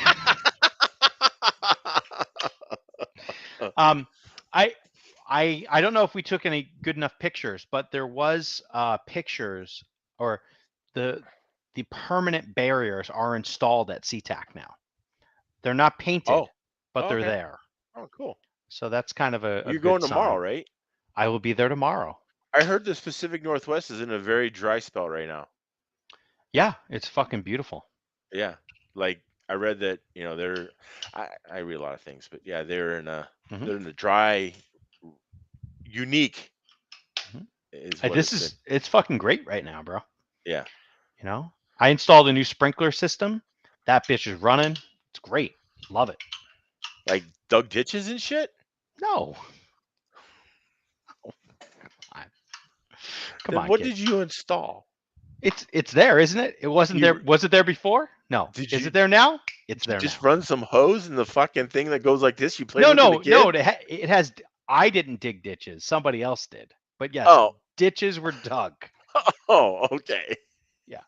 I don't know if we took any good enough pictures, but there was pictures, or the permanent barriers are installed at Seatac now. They're not painted, but they're there. Oh, cool. So that's kind of a You're good going tomorrow, sign. right? I will be there tomorrow. I heard the Pacific Northwest is in a very dry spell right now. Yeah, it's fucking beautiful. Yeah, like I read that they're. I read a lot of things, but yeah, they're in a dry, unique. It's fucking great right now, bro. Yeah. I installed a new sprinkler system. That bitch is running. It's great. Love it. Like dug ditches and shit? No. Come on. What did you install? It's there, isn't it? It wasn't there. Was it there before? No. Is it there now? It's there. Just now. run some hose in the fucking thing that goes like this. You play. No. It has. I didn't dig ditches. Somebody else did. But yes, ditches were dug. Oh, okay. Yeah.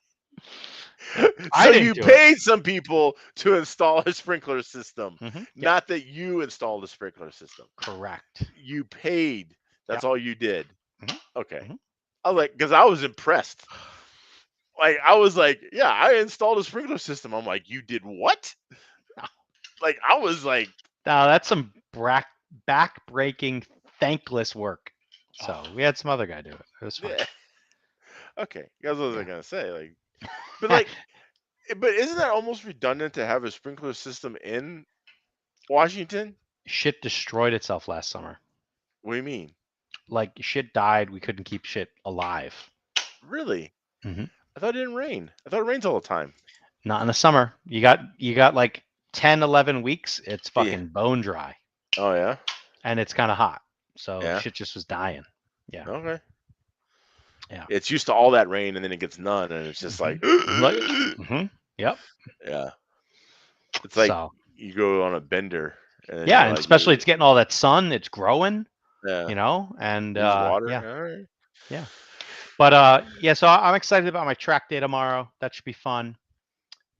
So you paid some people to install a sprinkler system, not that you installed a sprinkler system. Correct. You paid. That's all you did. Okay. I was like, because I was impressed. Like, I was like, yeah, I installed a sprinkler system. I'm like, you did what? Like, I was like, no, that's some back-breaking, thankless work. So we had some other guy do it. It was fun. Yeah. Okay, that's what I was gonna say. Like, but isn't that almost redundant to have a sprinkler system in Washington? Shit destroyed itself last summer. What do you mean? like shit died. We couldn't keep shit alive. Really? Mm-hmm. I thought it didn't rain. I thought it rains all the time. Not in the summer. You got like 10, 11 weeks. It's fucking bone dry. Oh yeah. And it's kind of hot. So Yeah. shit just was dying. Yeah. Okay. Yeah. It's used to all that rain, and then it gets none, and it's just like. Yep. Yeah. It's like So you go on a bender. And yeah, you're and like, especially it's getting all that sun. It's growing. Yeah. You know, and Lose water. yeah. All right. Yeah. But yeah, so I'm excited about my track day tomorrow. That should be fun.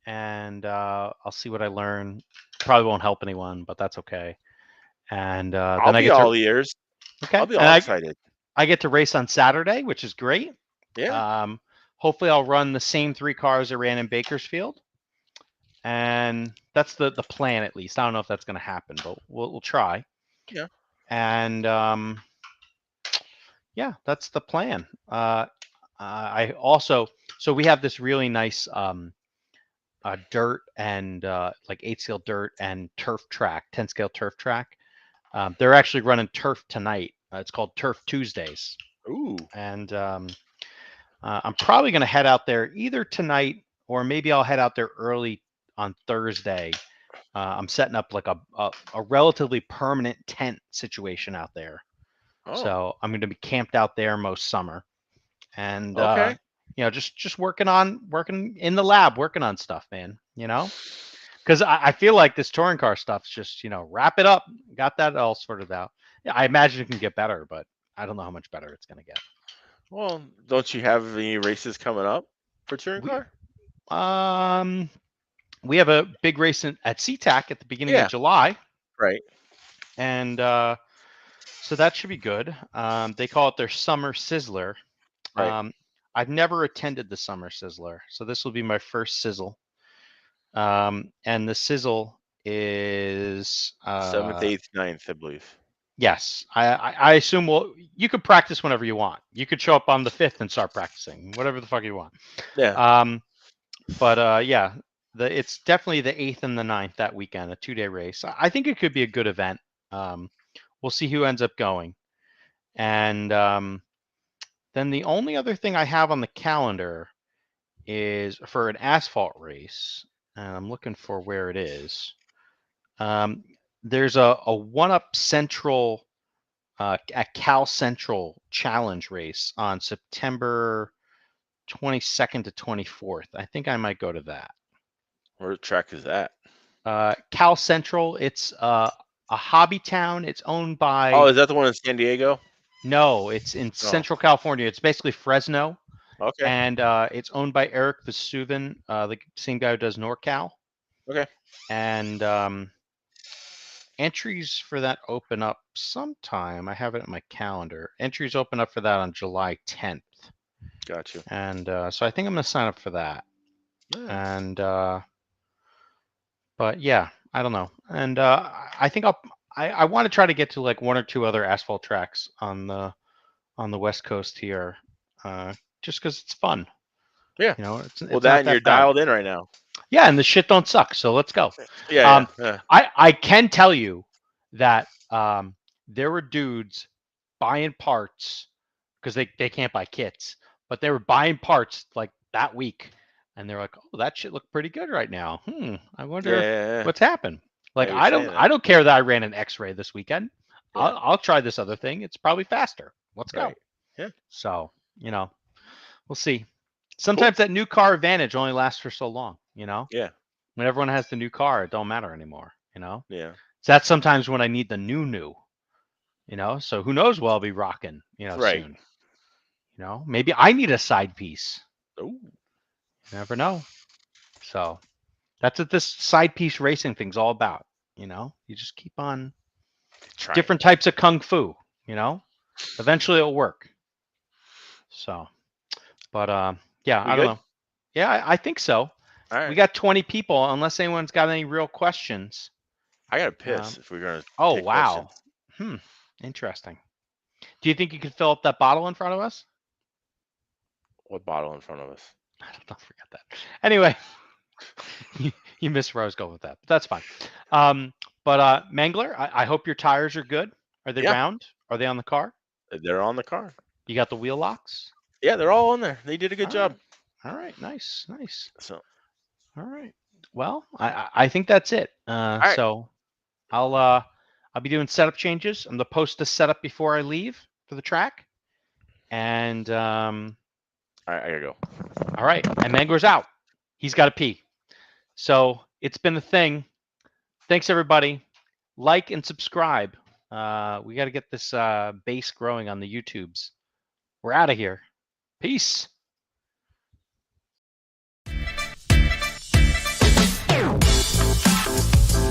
And I'll see what I learn. Probably won't help anyone, but that's okay. And I'll then I be get all to ears. okay. I'll be And all excited. I get to race on Saturday, which is great. Yeah. Hopefully I'll run the same 3 cars I ran in Bakersfield. And that's the plan, at least. I don't know if that's going to happen, but we'll try. Yeah. And yeah, that's the plan. I also, so we have this really nice dirt and like 8-scale dirt and turf track, 10-scale turf track. They're actually running turf tonight. It's called Turf Tuesdays. Ooh. And I'm probably going to head out there either tonight or maybe I'll head out there early on Thursday. I'm setting up like a relatively permanent tent situation out there. Oh. So I'm going to be camped out there most summer. And Okay. you know, just working in the lab, working on stuff, man. You know, because I feel like this touring car stuff's just, you know, wrap it up. Got that all sorted out. Yeah, I imagine it can get better, but I don't know how much better it's going to get. Well, don't you have any races coming up for touring car? We have a big race at Seatac at the beginning of July. Right. And so that should be good. They call it their Summer Sizzler. Right. I've never attended the Summer Sizzler, so this will be my first sizzle. And the sizzle is 7th, 8th, 9th, I believe. Yes, I assume. Well, you could practice whenever you want. You could show up on the 5th and start practicing, whatever the fuck you want. Yeah. But yeah, it's definitely the 8th and the 9th that weekend, a 2-day race. I think it could be a good event. We'll see who ends up going. And then the only other thing I have on the calendar is for an asphalt race, and I'm looking for where it is. There's a 1UP Central, a Cal Central Challenge race on September 22nd to 24th. I think I might go to that. Where track is that? Cal Central. It's a hobby town. It's owned by. Oh, is that the one in San Diego? No, it's in Central California. It's basically Fresno. Okay. And it's owned by Eric Vesuvin, the same guy who does NorCal. Okay. And entries for that open up sometime. I have it in my calendar. Entries open up for that on July 10th. Gotcha. And so I think I'm going to sign up for that. Yeah. And but yeah, I don't know. And I think I want to try to get to like 1 or 2 other asphalt tracks on the West Coast here, just because it's fun. Yeah. You know, it's Well, that and you're dialed in right now. Yeah, and the shit don't suck. So let's go. Yeah. I can tell you that there were dudes buying parts because they can't buy kits, but they were buying parts like that week, and they're like, "Oh, that shit looked pretty good right now. I wonder what's happened." Like I don't care that I ran an X-ray this weekend. Yeah. I'll try this other thing. It's probably faster. Let's go. Yeah. So you know, we'll see. Sometimes that new car advantage only lasts for so long. You know. Yeah. When everyone has the new car, it don't matter anymore. You know. Yeah. So that's sometimes when I need the new. You know. So who knows what I'll be rocking. You know. Right. Soon. You know. Maybe I need a side piece. Oh. You never know. So that's what this side piece racing thing's all about. You know. You just keep on different types of kung fu. You know. Eventually it'll work. So, but yeah, I don't know. Yeah, I think so. All right. We got 20 people, unless anyone's got any real questions. I gotta piss if we're gonna. Oh wow. Questions. Interesting. Do you think you could fill up that bottle in front of us? What bottle in front of us? I don't know. Forget that. Anyway, you missed where I was going with that. But that's fine. But Mangler, I hope your tires are good. Are they round? Are they on the car? They're on the car. You got the wheel locks? Yeah, they're all on there. They did a good job. All right, nice. So, All right. Well, I think that's it. right. So I'll be doing setup changes. I'm gonna post the setup before I leave for the track. And all right, I gotta go. all right, and Mangler's out. He's got to pee. So it's been a thing. Thanks everybody. Like and subscribe. We got to get this base growing on the YouTubes. We're out of here. Peace.